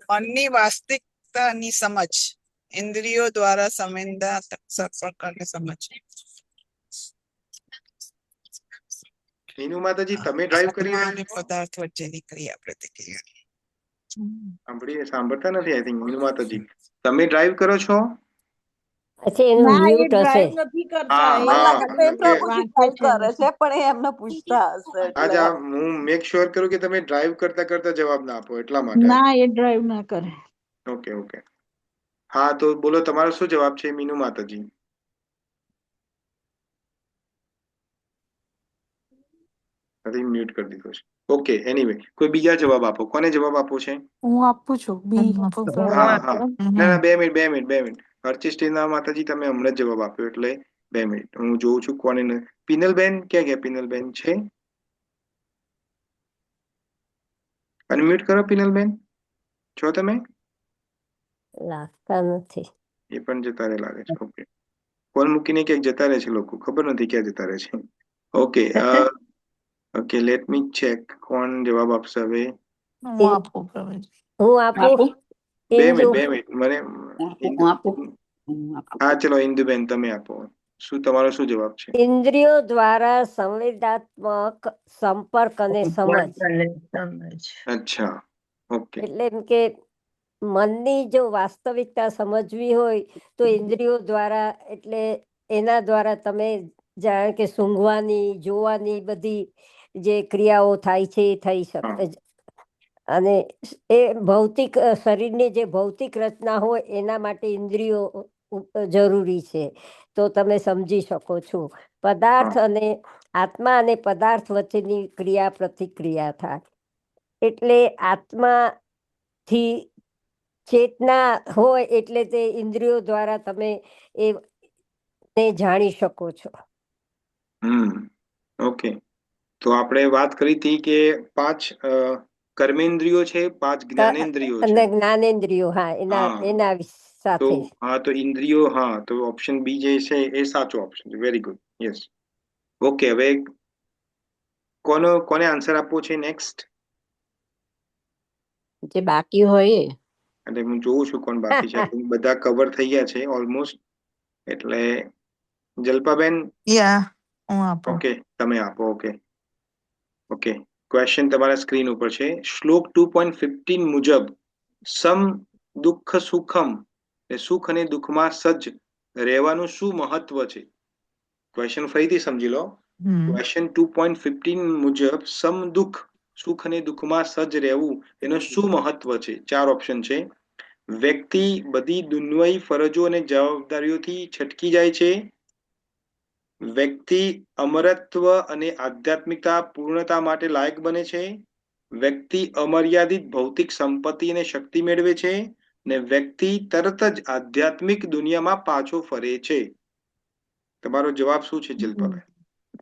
મનની વાસ્તવિકતાની સમજ, ઇન્દ્રિયો દ્વારા સંવેદના સંપર્ક અને સમજ. મીનુ માતાજી, તમે ડ્રાઈવ કરી રહ્યા છો? પદાર્થ વચ્ચેની ક્રિયા પ્રતિક્રિયા. સાંભળતા નથી આઈ થિંક. મીનુ માતાજી, તમે ડ્રાઈવ કરો છો? હું મેક શ્યોર કરું કે તમે ડ્રાઈવ કરતા કરતા જવાબ ના આપો, એટલા માટે. ના, એ ડ્રાઈવ ના કરે. ઓકે ઓકે, હા, તો બોલો તમારો શું જવાબ છે મીનુ માતાજી? મ્યુટ કરી દીધો છે. ઓકે, એનીવે, કોઈ બીજા જવાબ આપો. કોને જવાબ આપો છે? હું આપું છું. બી. હા હા, ના 2 મિનિટ. અર્ચિષ્ઠિના માતાજી, તમે હમણાં જ જવાબ આપ્યો, એટલે 2 મિનિટ હું જોઉં છું કોને. પિનલબેન ક્યાં ગયા? પિનલબેન છે? અનમ્યુટ કરો પિનલબેન. છો તમે? લાગતા નથી. એ પણ જતા રહે લાગે છે. ઓકે, ફોન મૂકીને ક્યાંક જતા રહે છે લોકો, ખબર નથી ક્યાં જતા રહે છે. Okay okay, let me check કોણ જવાબ આપશે હવે. હું આપું. 2 મિનિટ મને. હા, ચલો ઇન્દુબેન તમે આપો. તમારો શું જવાબ છે? ઇન્દ્રિયો દ્વારા સંવેદાત્મક સંપર્ક અને સમજ. અચ્છા, ઓકે. એટલે એમ કે મનની જો વાસ્તવિકતા સમજવી હોય તો ઇન્દ્રિયો દ્વારા, એટલે એના દ્વારા તમે જાણે કે સૂંઘવાની, જોવાની બધી જે ક્રિયાઓ થાય છે એ થઈ શકે. અને એ ભૌતિક શરીરની જે ભૌતિક રચના હોય એના માટે ઇન્દ્રિયો જરૂરી છે, તો તમે સમજી શકો છો. પદાર્થ અને આત્મા અને પદાર્થ વચ્ચેની ક્રિયા પ્રતિક્રિયા થાય. એટલે આત્માથી ચેતના હોય એટલે તે ઇન્દ્રિયો દ્વારા તમે એ જાણી શકો છો. ઓકે. તો આપણે વાત કરી હતી કે 5 કર્મેન્દ્રિયો છે, 5 જ્ઞાનેન્દ્રિયો છે અને જ્ઞાનેન્દ્રિયો, હા, એના તો સાથે. તો ઇન્દ્રિયો, તો ઓપ્શન બી જે છે એ સાચો ઓપ્શન છે. Very good. યસ. ઓકે. હવે કોને આન્સર આપવો છે નેક્સ્ટ? જે બાકી હોય એટલે હું જોઉં છું કોણ બાકી છે. બધા કવર થઈ ગયા છે ઓલમોસ્ટ. એટલે જલ્પાબેન, હું આપું. ઓકે, તમે આપો. ઓકે. ક્વેશ્ચન તમારા સ્ક્રીન ઉપર છે. શ્લોક 2.15 મુજબ સમ દુઃખ સુખમ, સુખ અને દુઃખમાં સજ્જ રહેવાનું શું મહત્વ છે? ક્વેશ્ચન ફરીથી સમજી લો. ક્વેશ્ચન 2.15 મુજબ સમ દુઃખ, સુખ અને દુઃખમાં સજ્જ રહેવું એનું શું મહત્વ છે? 4 ઓપ્શન છે. વ્યક્તિ બધી દુન્વયી ફરજો અને જવાબદારીઓથી છટકી જાય છે. વ્યક્તિ અમરત્વ અને આધ્યાત્મિકતા પૂર્ણતા માટે લાયક બને છે. વ્યક્તિ અમર્યાદિત ભૌતિક સંપત્તિ અને શક્તિ મેળવે છે. ને વ્યક્તિ તરત જ આધ્યાત્મિક દુનિયામાં પાછો ફરે છે. તમારો જવાબ શું છે જલ્પાબેન?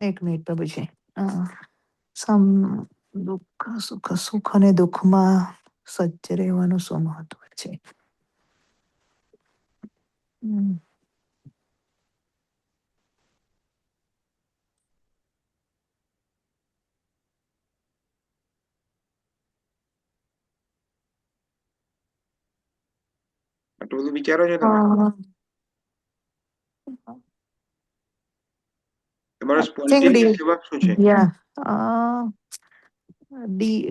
એક મિનિટ પ્રભુજી. સમ દુઃખ સુખ, સુખ અને દુઃખમાં સજ્જ રહેવાનું શું મહત્વ છે? આટલું બધું વિચારો છો તમે? તમારો સ્પોન્ટેનિયસ જવાબ શું છે? ડી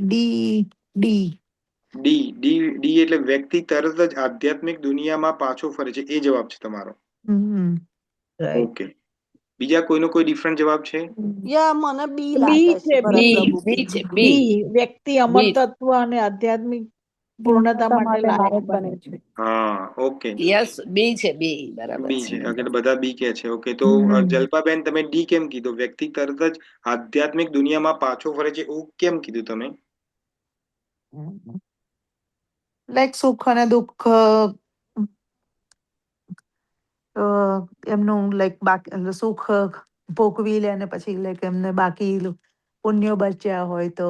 એટલે વ્યક્તિ તરત જ આધ્યાત્મિક દુનિયામાં પાછો ફરે છે, એ જવાબ છે તમારો. ઓકે. બીજા કોઈનો કોઈ ડિફરન્ટ જવાબ છે? મને બી બી લાગે છે, છે. પ્રભુ બી. વ્યક્તિ અમર તત્વ અને આધ્યાત્મિક પૂર્ણતા માટે લાયક બને છે. ઓકે. યસ, બી છે, બી બરાબર બી છે. છે. ઓકે, બધા બી કે છે. ઓકે, તો જલ્પાબેન તમે ડી કેમ કીધું? વ્યક્તિ તરત જ આધ્યાત્મિક દુનિયામાં પાછો ફરે છે એવું કેમ કીધું તમે? લાઈક સુખ અને દુઃખ એમનું લાઈક બાકી સુખ ભોગવી લે અને પછી લાઈક એમને બાકી પુણ્યો બચ્યા હોય તો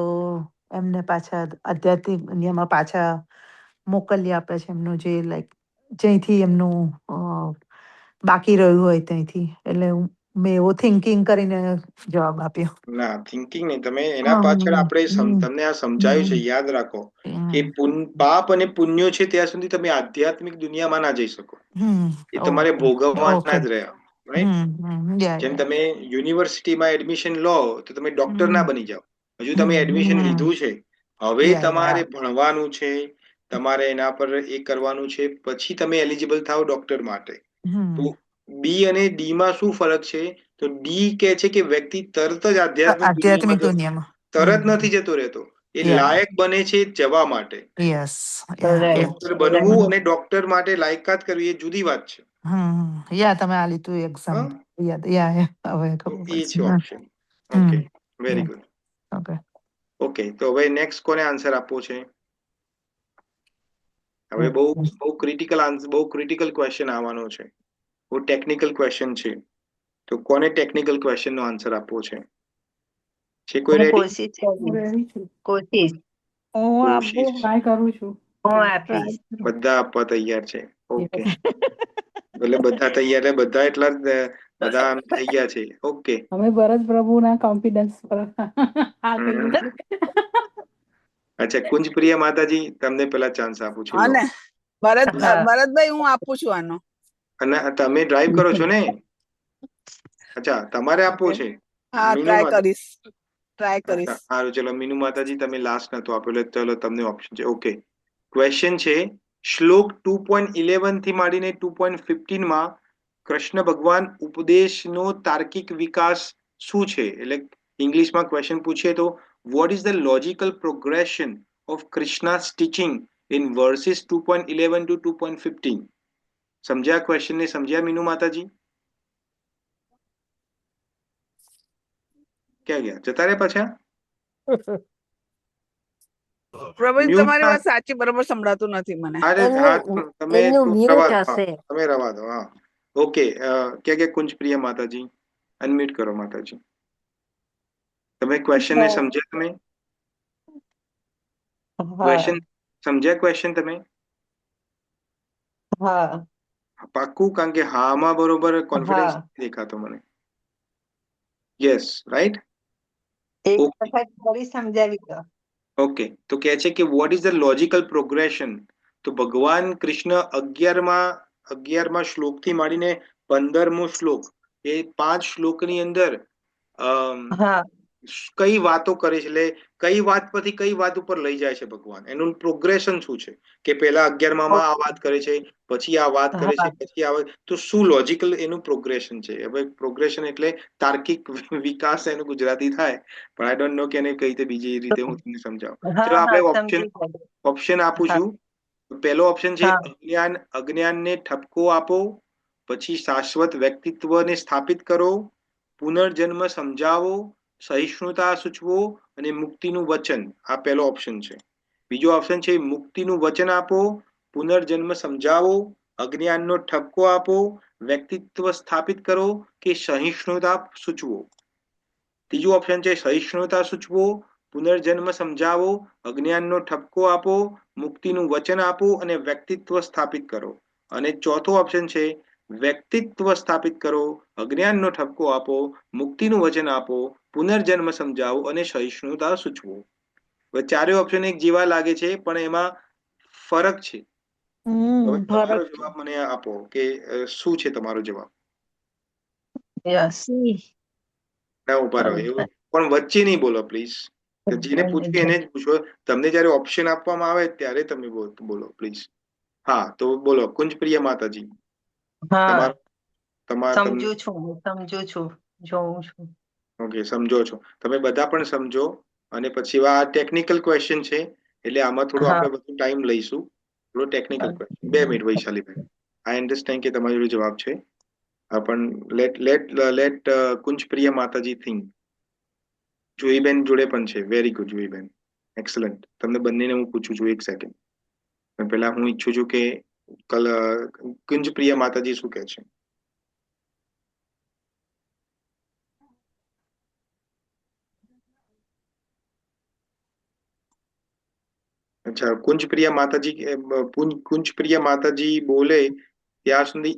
એમને પાછા આધ્યાત્મિક દુનિયામાં પાછા મોકલી આપે છે, એમનું જે લાઈક જ્યાંથી એમનું બાકી રહ્યું હોય ત્યાંથી. એટલે મેં એવો થિંકિંગ કરીને જવાબ આપ્યો. ના, થિંકિંગ નહીં. તમે એના પાછળ તમને આ સમજાયું છે. યાદ રાખો કે પાપ અને પુણ્યો છે ત્યાં સુધી તમે આધ્યાત્મિક દુનિયામાં ના જઈ શકો. એ તમારે ભોગવવાના જ રહ્યા. રાઈટ? જેમ તમે યુનિવર્સિટીમાં એડમિશન લો તો તમે ડોક્ટર ના બની જાઓ. હજુ તમે એડમિશન લીધું છે, હવે તમારે ભણવાનું છે, તમારે એના પર એ કરવાનું છે, પછી તમે એલિજિબલ થાવ ડોક્ટર માટે. તો બી અને ડી માં શું ફરક છે? તો ડી કે છે કે વ્યક્તિ તરત જ આધ્યાત્મિક દુનિયામાં તરત નથી જતો રહેતો. એ લાયક બને છે જવા માટે. ડોક્ટર બનવું અને ડોક્ટર માટે લાયકાત કરવી એ જુદી વાત છે. તમે આ લીધું એક્ઝામ્પલ. તો એ છે option. Okay, very good. Okay, તો હવે નેક્સ્ટ કોને આન્સર આપવો છે? હવે બહુ ક્રિટિકલ ક્વેશ્ચન આવવાનો છે. બહુ ટેકનિકલ ક્વેશ્ચન છે. તો કોને ટેકનિકલ ક્વેશ્ચન નો આન્સર આપવો છે? છે કોઈ રેડી? બધા આપવા તૈયાર છે. ઓકે. એટલે બધા તૈયાર, બધા એટલા બધા થઈ ગયા છે. ઓકે. અમે ભરત પ્રભુના કોન્ફિડન્સ પર આ કહીએ છીએ. અચ્છા, કુંજપ્રિય માતાજી, તમને પેલા ચાન્સ આપું છું. અને ભરતભાઈ હું આપું છું આનો. અને તમે ડ્રાઈવ કરો છો ને? અચ્છા, તમારે આપવો છે? હા, ટ્રાય કરીશ. ટ્રાય કરીશ. અચ્છા સારું, ચલો મીનુ માતાજી તમે લાસ્ટ નતો આપ્યો એટલે ચલો તમને ઓપ્શન છે. ઓકે, ક્વેશ્ચન છે શ્લોક 2.11 થી માંડીને 2.15 માં કૃષ્ણ ભગવાન ઉપદેશનો તાર્કિક વિકાસ શું છે? એટલે ઇંગ્લિશમાં ક્વેશ્ચન પૂછીએ તો what is the logical progression of Krishna's teaching in verses 2.11 to 2.15? સમજ્યા ક્વેશ્ચન ને? સમજ્યા મીનુ માતાજી? ક્યાં ગયા? જતા રહ્યા પાછા? પ્રવીણ, મ્યુટ તમારી ના. વાત સાચી, બરોબર સંભળાતું નથી મને. અરે હા, તમે એમનું રવા મ્યુટ હા, હશે. તમે રવા દો. હા ઓકે, ક્યાં કુંજ પ્રિય માતાજી અનમ્યુટ કરો માતાજી. તમે ક્વેશ્ચન ને સમજ્યા? તમે ક્વેશ્ચન સમજ્યા? ક્વેશ્ચન તમે હા પાક્કું? કારણ કે હામાં બરોબર કોન્ફિડન્સ દેખાતો મને. Yes, right. એક વખત ફરી સમજાવી દો. ઓકે, તો કહે છે કે vote is the logical progression? તો ભગવાન કૃષ્ણ 11મા શ્લોકથી માંડીને 15મો શ્લોક, એ 5 શ્લોકની અંદર કઈ વાતો કરે છે, એટલે કઈ વાત પરથી કઈ વાત ઉપર લઈ જાય છે ભગવાન, એનું પ્રોગ્રેશન શું છે? કે પેલા 11માં આ વાત કરે છે, પછી આ વાત કરે છે, પછી આ વાત, તો શું લોજિકલ એનું પ્રોગ્રેશન છે? હવે પ્રોગ્રેશન એટલે તાર્કિક વિકાસ એનું ગુજરાતી થાય, પણ આઈ ડોન્ટ નો કે એને કઈ રીતે બીજી રીતે હું તમને સમજાવું. ચલો આપણે ઓપ્શન આપું છું. પહેલો ઓપ્શન છે અજ્ઞાનને ઠપકો આપો, પછી શાશ્વત વ્યક્તિત્વને સ્થાપિત કરો, પુનર્જન્મ સમજાવો, સહિષ્ણુતા સૂચવો અને મુક્તિનું વચન. આ પહેલો ઓપ્શન છે. બીજો ઓપ્શન છે મુક્તિનું વચન આપો, પુનર્જન્મ સમજાવો, અજ્ઞાનનો ઠપકો આપો, વ્યક્તિત્વ સ્થાપિત કરો કે સહિષ્ણુતા સૂચવો. ત્રીજું ઓપ્શન છે સહિષ્ણુતા સૂચવો, પુનર્જન્મ સમજાવો, અજ્ઞાનનો ઠપકો આપો, મુક્તિનું વચન આપો અને વ્યક્તિત્વ સ્થાપિત કરો. અને ચોથો ઓપ્શન છે વ્યક્તિત્વ સ્થાપિત કરો, અજ્ઞાનનો ઠપકો આપો, મુક્તિનું વચન આપો, પુનર્જન્મ સમજાવો અને સહિષ્ણુતા સૂચવો. હવે ચારેય ઓપ્શન એક જેવા લાગે છે, પણ એમાં ફરક છે. હવે તમારો જવાબ મને આપો કે શું છે તમારો જવાબ? ના, ઉભા રહો, એવું પણ વચ્ચે નહીં બોલો પ્લીઝ. જેને પૂછ્યું એને જ પૂછો. તમને જયારે ઓપ્શન આપવામાં આવે ત્યારે તમે બોલો પ્લીઝ. હા, તો બોલો કુંજ પ્રિય માતાજી. સમજુ છું, જોઉં છું. ઓકે, સમજો છો તમે, બધા પણ સમજો. અને પછી આ ટેકનિકલ ક્વેશ્ચન છે, એટલે આમાં થોડો આપણે બધું ટાઈમ લઈશું. થોડો ટેકનિકલ ક્વેશ્ચન. 2 મિનિટ વૈશાલીભાઈ, આઈ અન્ડરસ્ટેન્ડ કે તમારી જોડે જવાબ છે, પણ લેટ કુંજ પ્રિય માતાજી થિંક. જોઈબેન જોડે પણ છે. વેરી ગુડ જોઈબેન, એક્સલન્ટ. તમને બંનેને હું પૂછું છું 1 સેકન્ડ. પહેલા હું ઈચ્છું છું કે કુંજ પ્રિય માતાજી શું કહે છે? અચ્છા, કુંજ પ્રિય માતાજી બોલે ત્યાં સુધી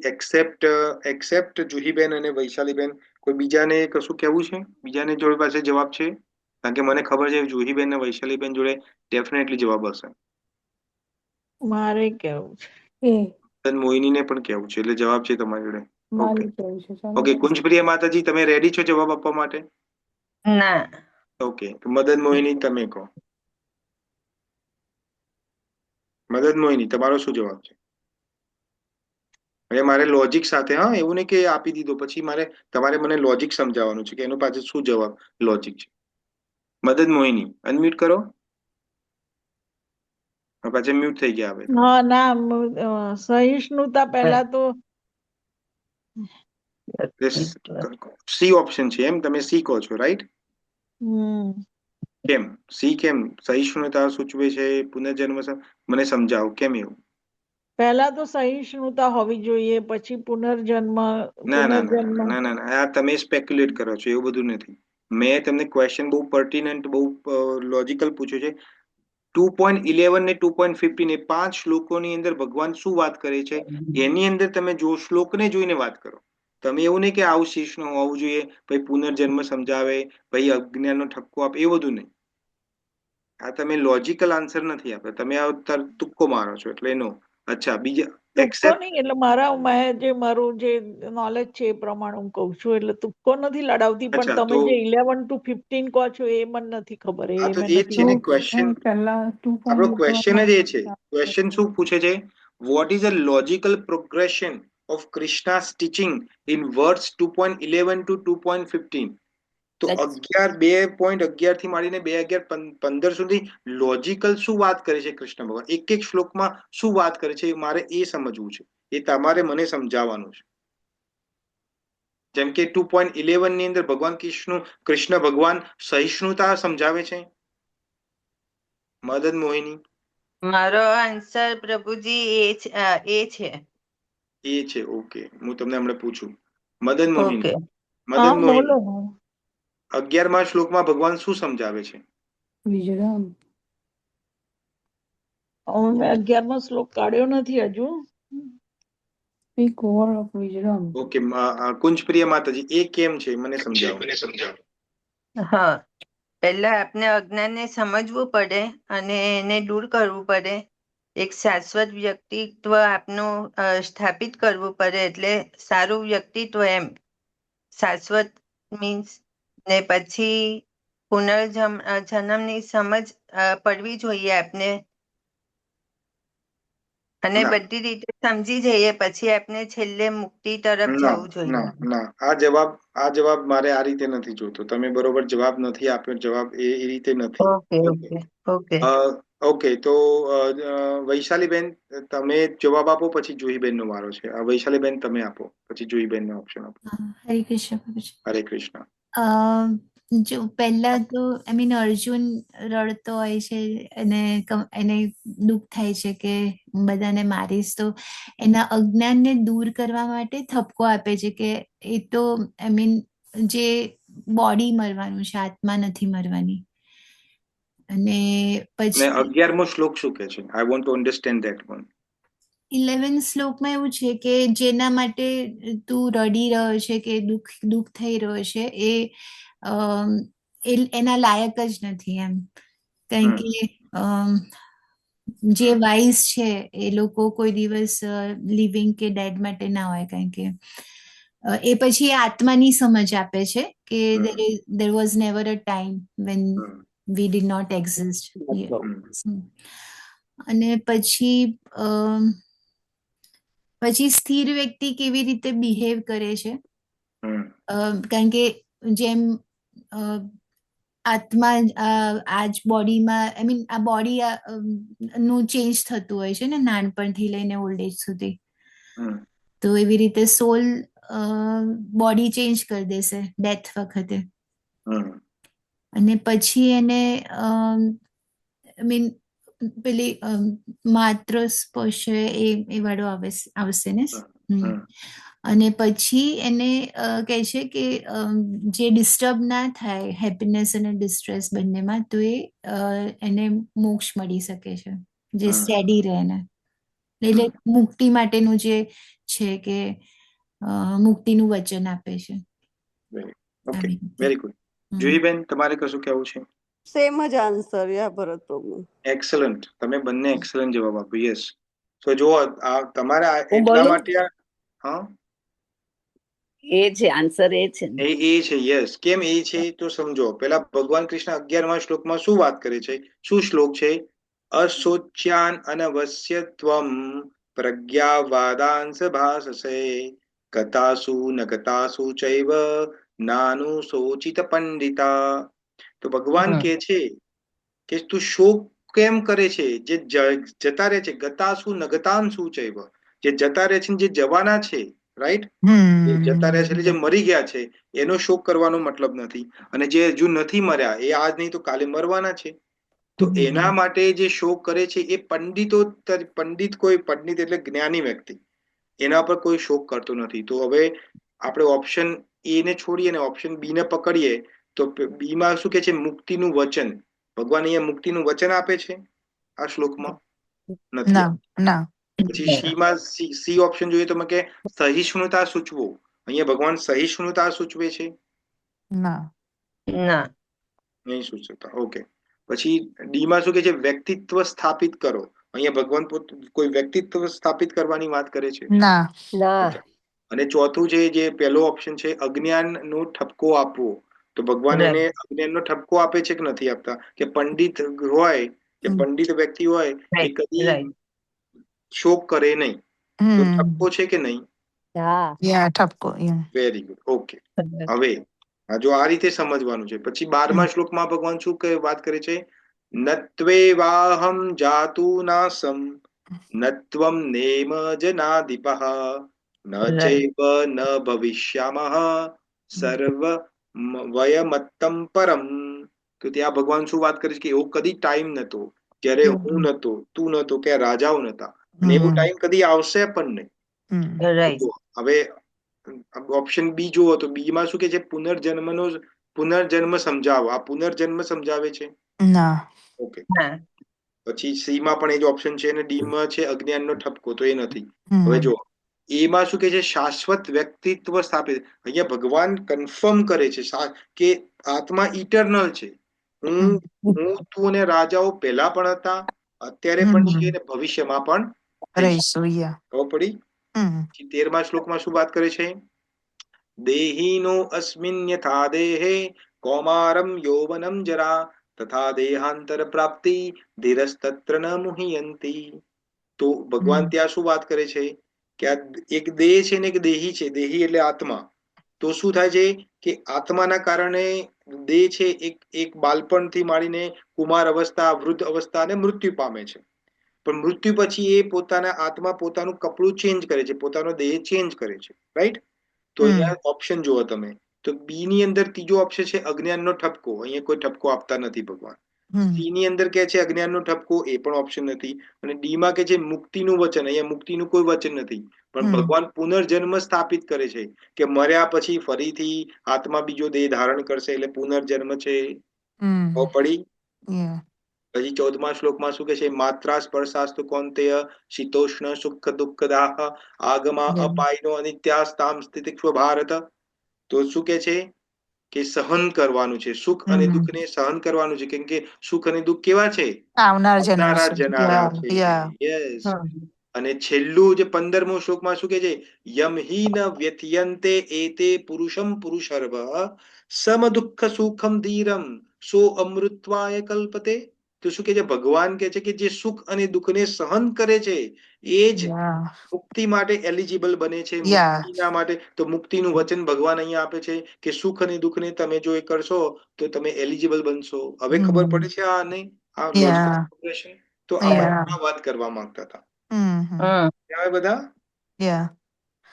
એક્સેપ્ટ જુહીબેન અને વૈશાલીબેન. કોઈ બીજાને કશું કહેવું છે? બીજાને જોડે પાસે જવાબ છે? કારણ કે મને ખબર છે જુહીબેન અને વૈશાલીબેન જોડે ડેફિનેટલી જવાબ હશે. મારે કેવું છે, મોહિનીને પણ કેવું છે, એટલે જવાબ છે તમારી જોડે. ઓકે મારી ઓકે, કુંજ પ્રિય માતાજી તમે રેડી છો જવાબ આપવા માટે? ના. ઓકે, તો મદન મોહિની તમે કહો. મદન મોહિની, તમારો શું જવાબ છે? એટલે મારે લોજિક સાથે, હા, એવું નહીં કે આપી દીધો પછી તમારે મને લોજિક સમજાવવાનું છે કે એનો પાછળ શું જવાબ લોજિક છે. મદન મોહિની અનમ્યુટ કરો. પાછા મ્યુટ થઈ ગયા હવે. હા ના, સહિષ્ણુતા પહેલા તો સી ઓપ્શન છે એમ? તમે સી કહો છો, રાઈટ? કેમ સી? કેમ સહિષ્ણુતા સૂચવે છે, પુનર્જન્મ? મને સમજાવો કેમ એવું? પહેલા તો સહિષ્ણુતા હોવી જોઈએ, પછી પુનર્જન્મ. ના ના ના ના ના ના, આ તમે સ્પેક્યુલેટ કરો છો, એવું બધું નથી. મેં તમને ક્વેશ્ચન બહુ પર્ટિનન્ટ, બહુ લોજિકલ પૂછ્યો છે. 2.11 ને 2.15 એ 5 શ્લોકોની અંદર ભગવાન શું વાત કરે છે એની અંદર તમે જો શ્લોકને જોઈને વાત કરો. તમે એવું નહીં કે આવું શિષ્ણ હોવું જોઈએ, ભાઈ પુનર્જન્મ સમજાવે, ભાઈ અજ્ઞાનનો ઠપકો આપે, એ બધું નહીં. આ તમે લોજિકલ આન્સર નથી આપ્યો, તમે આ તુક્કો મારો છો, એટલે નો. અચ્છા બીજા તુક્કો એક્સેપ્ટ નહીં, એટલે મારું જે નોલેજ છે એ પ્રમાણે હું કહું છું, એટલે તુક્કો નથી લડાવતી, પણ અચ્છા તમે તો જે 11 to 15 કહો છો એ મને નથી ખબર, આ એ તો મેં એ જ નથી છે ને વાંચ્યું. ક્વેશ્ચન. પહેલા આપણો 2.1 ક્વેશ્ચન જ એ છે. માં ક્વેશ્ચન શું પૂછે છે? What is a logical progression of Krishna's teaching in words 2.11 to 2.15? તો 2.11 થી માંડીને 2.11-15 સુધી લોજિકલ શું વાત કરે છે કૃષ્ણ ભગવાન? એક એક શ્લોકમાં શું વાત કરે છે મારે એ સમજવું છે, એ તમારે મને સમજાવવાનું છે. જેમ કે 2.11 ની અંદર ભગવાન કૃષ્ણ ભગવાન સહિષ્ણુતા સમજાવે છે. મદન મોહિની મારો આન્સર પ્રભુજી એ છે. એ છે. ઓકે, હું તમને હમણાં પૂછું. મદન મોહિની, ઓકે. હા, મદન બોલો. મોહિની 11મા શ્લોકમાં ભગવાન શું સમજાવે છે? વિજડમ. મેં 11મો શ્લોક કાઢ્યો નથી હજુ. Speak over of wisdom. Okay, Kunjpriya Mataji એ કેમ છે મને સમજાવો. હા, પહેલા આપણે અજ્ઞાનને સમજવું પડે અને એને દૂર કરવું પડે. એક શાશ્વત વ્યક્તિત્વ આપનું સ્થાપિત કરવું પડે, એટલે સારું વ્યક્તિત્વ એમ. શાશ્વત મીન્સ ને પછી જન્મની સમજ પડવી જોઈએ આપને, અને ના બધી રીતે સમજી જઈએ પછી આપણે છેલ્લે મુક્તિ તરફ ના જવું જોઈએ. ના ના, આ જવાબ મારે આ રીતે નથી જોતો. તમે બરોબર જવાબ નથી આપ્યો. જવાબ એ રીતે નથી. Okay okay okay. ઓકે, તો વૈશાલીબેન તમે જવાબ આપો, પછી જુહીબેન નો વારો છે. વૈશાલીબેન તમે આપો, પછી જુહીબેન નો ઓપ્શન આપો. હરે કૃષ્ણ પ્રભુજી. હરે કૃષ્ણ. જો પહેલા તો અર્જુન રડતો હોય છે અને એને દુઃખ થાય છે કે બધાને મારીશ, તો એના અજ્ઞાનને દૂર કરવા માટે ઠપકો આપે છે કે એ તો જે બોડી મરવાનું છે, આત્મા નથી મરવાની. અને પછી 11મો શ્લોક શું કહે છે? I want to understand that one. 11 શ્લોકમાં એવું છે કે જેના માટે તું રડી રહ્યો છે કે દુઃખ થઈ રહ્યો છે એ એના લાયક જ નથી એમ. કારણ કે જે વાઇઝ છે એ લોકો કોઈ દિવસ લિવિંગ કે ડેડ માટે ના હોય, કારણ કે એ પછી આત્માની સમજ આપે છે કે there was never a time when we did not exist. અને પછી સ્થિર વ્યક્તિ કેવી રીતે બિહેવ કરે છે, કારણ કે જેમ આત્મા આજ બોડીમાં આ બોડી નું ચેન્જ થતું હોય છે ને નાનપણથી લઈને ઓલ્ડ એજ સુધી, તો એવી રીતે સોલ બોડી ચેન્જ કરી દેશે ડેથ વખતે. અને પછી એને પેલી માત્ર સ્પર્શ એ વાળો આવશે ને. અને પછી એને કહે છે કે જે ડિસ્ટર્બ ના થાય હેપીનેસ અને ડિસ્ટ્રેસ બંનેમાં, તો એને મોક્ષ મળી શકે છે, જે સ્ટેડી રહે ને. એટલે મુક્તિ માટેનું જે છે કે મુક્તિનું વચન આપે છે. Okay, very good. જુહીબેન તમારે કશું કહેવું છે? સેમ જ આન્સર યા ભરત પ્રભુ. એક્સલન્ટ, તમે બંને એક્સલન્ટ જવાબ આપ્યો. યસ. તો જો તમારા હું એટલા બોલું? માટે હા એ છે આન્સર, એ છે. એ છે. યસ. કેમ એ છે તો સમજો. પેલા ભગવાન કૃષ્ણ 11મા શ્લોકમાં શું વાત કરે છે? શું શ્લોક છે? અશોચ્યાન અનવસ્યત્વમ પ્રજ્ઞાવાદાંસ ભાસસે ગતાસુ ન ગતાસુ ચૈવ નાનુ શોચિત પંડિતા. તો ભગવાન કે છે કે તું શોક કેમ કરે છે? જે જતા રહે છે, ગતાસુ ન ગતાંસુ ચૈવ, જે જતા રહે છે, જે જવાના છે, રાઈટ, જતા રહ્યા છે એટલે જે મરી ગયા છે એનો શોક કરવાનો મતલબ નથી. અને જે હજુ નથી મર્યા એ આજ નહીં તો કાલે મરવાના છે. તો એના માટે જે શોક કરે છે એ પંડિત એટલે જ્ઞાની વ્યક્તિ, એના પર કોઈ શોક કરતો નથી. તો હવે આપણે ઓપ્શન એ ને છોડીએ ને ઓપ્શન બી ને પકડીએ તો બી માં શું કે છે? મુક્તિનું વચન. ભગવાન અહીંયા મુક્તિનું વચન આપે છે આ શ્લોકમાં? નથી આપતું. પછી સી ઓપ્શન જોઈએ તો કે સહિષ્ણુતા સૂચવો. અહીંયા ભગવાન સહિષ્ણુતા સૂચવે છે? ના. નહીં સૂચવતા. ઓકે. પછી ડી માં શું કે છે? વ્યક્તિત્વ સ્થાપિત કરો. અહીંયા ભગવાન કોઈ વ્યક્તિત્વ સ્થાપિત કરવાની વાત કરે છે? ના. ના. અને ચોથું છે જે પહેલો ઓપ્શન છે અજ્ઞાનનો ઠપકો આપવો, તો ભગવાન એને અજ્ઞાનનો ઠપકો આપે છે કે નથી આપતા? કે પંડિત હોય કે પંડિત વ્યક્તિ હોય એ કદી શોક કરે નહીં, તો ઠપકો છે કે નહીં? ઠપકો. Very good. ઓકે, હવે જો આ રીતે સમજવાનું છે, પછી 12મા શ્લોકમાં ભગવાન શું વાત કરે છે? નત્વેવાહમ જાતુ નાસમ નત્વમ નેમ જનાદિપઃ ન ચૈવ ન ભવિષ્યામઃ સર્વ વયમત્તમ પરમ. તો ત્યાં ભગવાન શું વાત કરે છે કે એવો કદી ટાઈમ નતો જ્યારે હું નતો, તું નતો, કે રાજાઓ નતા, અને એવો ટાઈમ કદી આવશે પણ નહીં. હવે ઓપ્શન બી જુઓ તો બી માં શું કે છે? પુનર્જન્મ સમજાવો. આ પુનર્જન્મ સમજાવે છે? ઓકે. પછી સી માં પણ એ જ ઓપ્શન છે, અને ડી માં છે અજ્ઞાનનો ઠપકો, તો એ નથી. હવે જો એમાં શું કે છે? શાશ્વત વ્યક્તિત્વ સ્થાપિત. અહીંયા ભગવાન કન્ફર્મ કરે છે કે આત્મા ઇટરનલ છે. હું તું અને રાજાઓ પહેલા પણ હતા, અત્યારે પણ છીએ, અને ભવિષ્યમાં પણ રહીશું. ખબર પડી? 13મા શ્લોકમાં શું વાત કરે છે? દેહિનો અસ્મિન યથા દેહે કૌમારમ યૌવનમ જરા તથા દેહાંતર પ્રાપ્તિ ધીરસ્તત્ર ન મુહ્યંતી. તો ભગવાન ત્યાં શું વાત કરે છે કે આ એક દેહ છે ને એક દેહી છે. દેહી એટલે આત્મા. તો શું થાય છે કે આત્માના કારણે દેહ છે એક બાળપણથી માંડીને કુમાર અવસ્થા, વૃદ્ધ અવસ્થા અને મૃત્યુ પામે છે. પણ મૃત્યુ પછી એ પોતાના આત્મા પોતાનું કપડું ચેન્જ કરે છે, પોતાનો દેહ ચેન્જ કરે છે. રાઈટ? તો અહીંયા ઓપ્શન જુઓ તમે, તો બી ની અંદર ત્રીજો ઓપ્શન છે અજ્ઞાનનો ઠપકો. અહીંયા કોઈ ઠપકો આપતા નથી ભગવાન. સી ની અંદર કે છે અજ્ઞાનનો ઠપકો, એ પણ ઓપ્શન નથી. અને ડી માં કે છે મુક્તિનું વચન. અહીંયા મુક્તિનું કોઈ વચન નથી, પણ ભગવાન પુનર્જન્મ સ્થાપિત કરે છે કે મર્યા પછી ફરીથી આત્મા બીજો દેહ ધારણ કરશે, એટલે પુનર્જન્મ છે. પડી? પછી 14મા શ્લોકમાં શું કે છે? માત્રા સ્પર્શાસ્તુ કૌંતેય શીતોષ્ણ સુખ દુઃખદાહ આગમા અપાયનો અનિત્યાસ્તામ સ્થિતિક્ષ્વ ભારત. તો શું કે છે કે સહન કરવાનું છે, સુખ અને દુઃખને સહન કરવાનું છે, કેમ કે સુખ અને દુઃખ કેવા છે? આવનારા જનારા છે. યસ. અને છેલ્લું જે 15મો શ્લોકમાં શું કે છે? યમ હિ ન વ્યથયન્તે એતે પુરુષમ પુરુષર્વ સમ દુઃખ સુખમ ધીરમ સો અમૃતવાય કલ્પતે. તો શું કે છે? ભગવાન કે છે કે જે સુખ અને દુઃખને સહન કરે છે એ જ મુક્તિ માટે એલિજિબલ બને છે. મુક્તિના માટે તો મુક્તિનું વચન ભગવાન અહીંયા આપે છે કે સુખ અને દુઃખને તમે જો એ કરશો તો તમે એલિજિબલ બનશો. હવે ખબર પડે છે આ નહીં? આ લોજિક તો આપણે વાત કરવા માંગતા હતા. બધા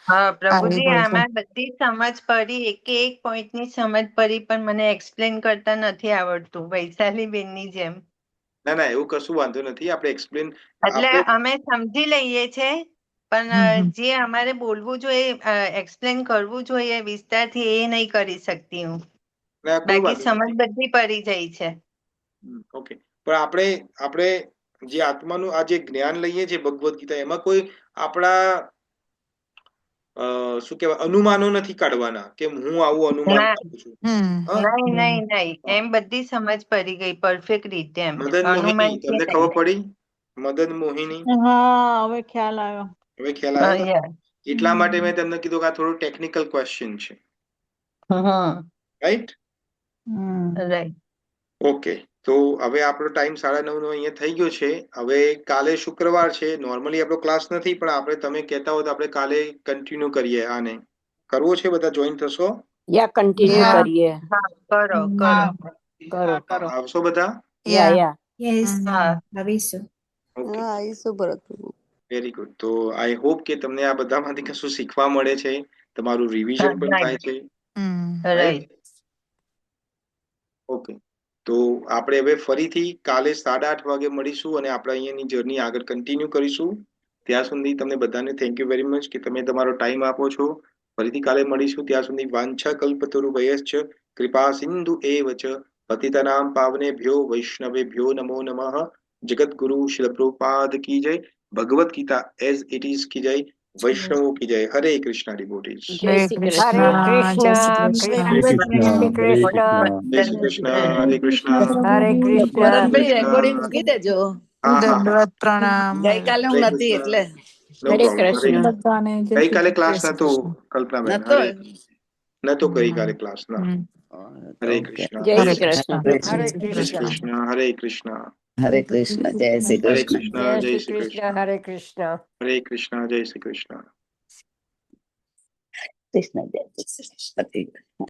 હા પ્રભુજી, આમાં બધી સમજ પડી, એક પોઈન્ટ ની સમજ પડી, પણ મને એક્સપ્લેન કરતા નથી આવડતું વૈશાલી બેન ની જેમ. ના એવું કશું વાંધો નથી. આપણે એક્સપ્લેન એટલે અમે સમજી લઈએ છે, પણ જે અમારે બોલવું જોઈએ, એક્સપ્લેન કરવું જોઈએ વિસ્તારથી, એ નહીં કરી શકતી હું. બાકી સમજ બધી પડી જાય છે. ઓકે, પણ આપણે જે આત્માનું આ જે જ્ઞાન લઈએ છીએ ભગવદ ગીતા, એમાં કોઈ આપણા શું કહેવાય અનુમાનો નથી કાઢવાના કે હું આવું અનુમાન કાઢું છું. નહીં, એમ બધી સમજ પડી ગઈ પરફેક્ટ રીતે. એમ મદન મોહિની તમને ખબર પડી? મદન મોહિની, હા, હવે ખ્યાલ આવ્યો. હવે ખ્યાલ આવ્યો. એટલા માટે મેં તમને કીધું કે આ થોડું ટેકનિકલ ક્વેશ્ચન છે. રાઈટ? ઓકે, તો હવે આપણો ટાઈમ 9:30 નો અહીંયા થઈ ગયો છે. હવે કાલે શુક્રવાર છે, નોર્મલી આપણો ક્લાસ નથી, પણ આપણે તમે કહેતા હો તો આપણે કાલે કન્ટિન્યુ કરીએ. આને કરવો છે? બધા જોઈન થશો? કન્ટિન્યુ કરીએ. કરો. આવશો બધા? આવીશું. ભરત પ્રભુ. Very good. તો આઈ હોપ કે તમને આ બધામાંથી કશું શીખવા મળે છે, તમારું રિવિઝન પણ થાય છે. ઓકે, તો આપણે હવે ફરીથી કાલે 8:30 વાગે મળીશું અને આપણે અહીંયાની જર્ની આગળ કન્ટિન્યુ કરીશું. ત્યાં સુધી તમને બધાને થેન્ક યુ વેરી મચ કે તમે તમારો ટાઈમ આપો છો. ફરીથી કાલે મળીશું. ત્યાં સુધી વાંછા કલ્પતરુ ભયશ્ચ કૃપા સિંધુ એવ ચ પતિતનામ પાવનેભ્યો વૈષ્ણવેભ્યો નમો નમઃ. જગત ગુરુ શ્રી પ્રભુપાદ કી જય. Bhagavad Gita as it is કી જય. વૈષ્ણવો કી જય. હરે કૃષ્ણ ડિવોટીઝ. જય શ્રી કૃષ્ણ. હરે કૃષ્ણ. કૃષ્ણ કૃષ્ણ. જય શ્રી કૃષ્ણ. હરે કૃષ્ણ. હરે કૃષ્ણ. ભરતભાઈ રેકોર્ડિંગ મૂકી દેજો. હા હા હા દંડવત પ્રણામ. ગઈકાલે હું જય નથી કૃષ્ણ. એટલે નો હરે પ્રોબ્લેમ. કૃષ્ણ. બધાને જય શ્રી ગઈકાલે ક્લાસ જય શ્રી નતો કૃષ્ણ. કલ્પનાબેન. નતો. નતો ગઈકાલે ક્લાસ ના. હરે ઓકે. કૃષ્ણ. જય હરે શ્રી કૃષ્ણ. કૃષ્ણ. હરે જય શ્રી કૃષ્ણ. કૃષ્ણ. હરે કૃષ્ણ. હરે કૃષ્ણ. જય શ્રી હરે કૃષ્ણ. કૃષ્ણ. જય જય શ્રી શ્રી કૃષ્ણ. કૃષ્ણ. હરે કૃષ્ણ. હરે કૃષ્ણ. જય શ્રી કૃષ્ણ. કૃષ્ણ જય શ્રી કૃષ્ણ. પતિ.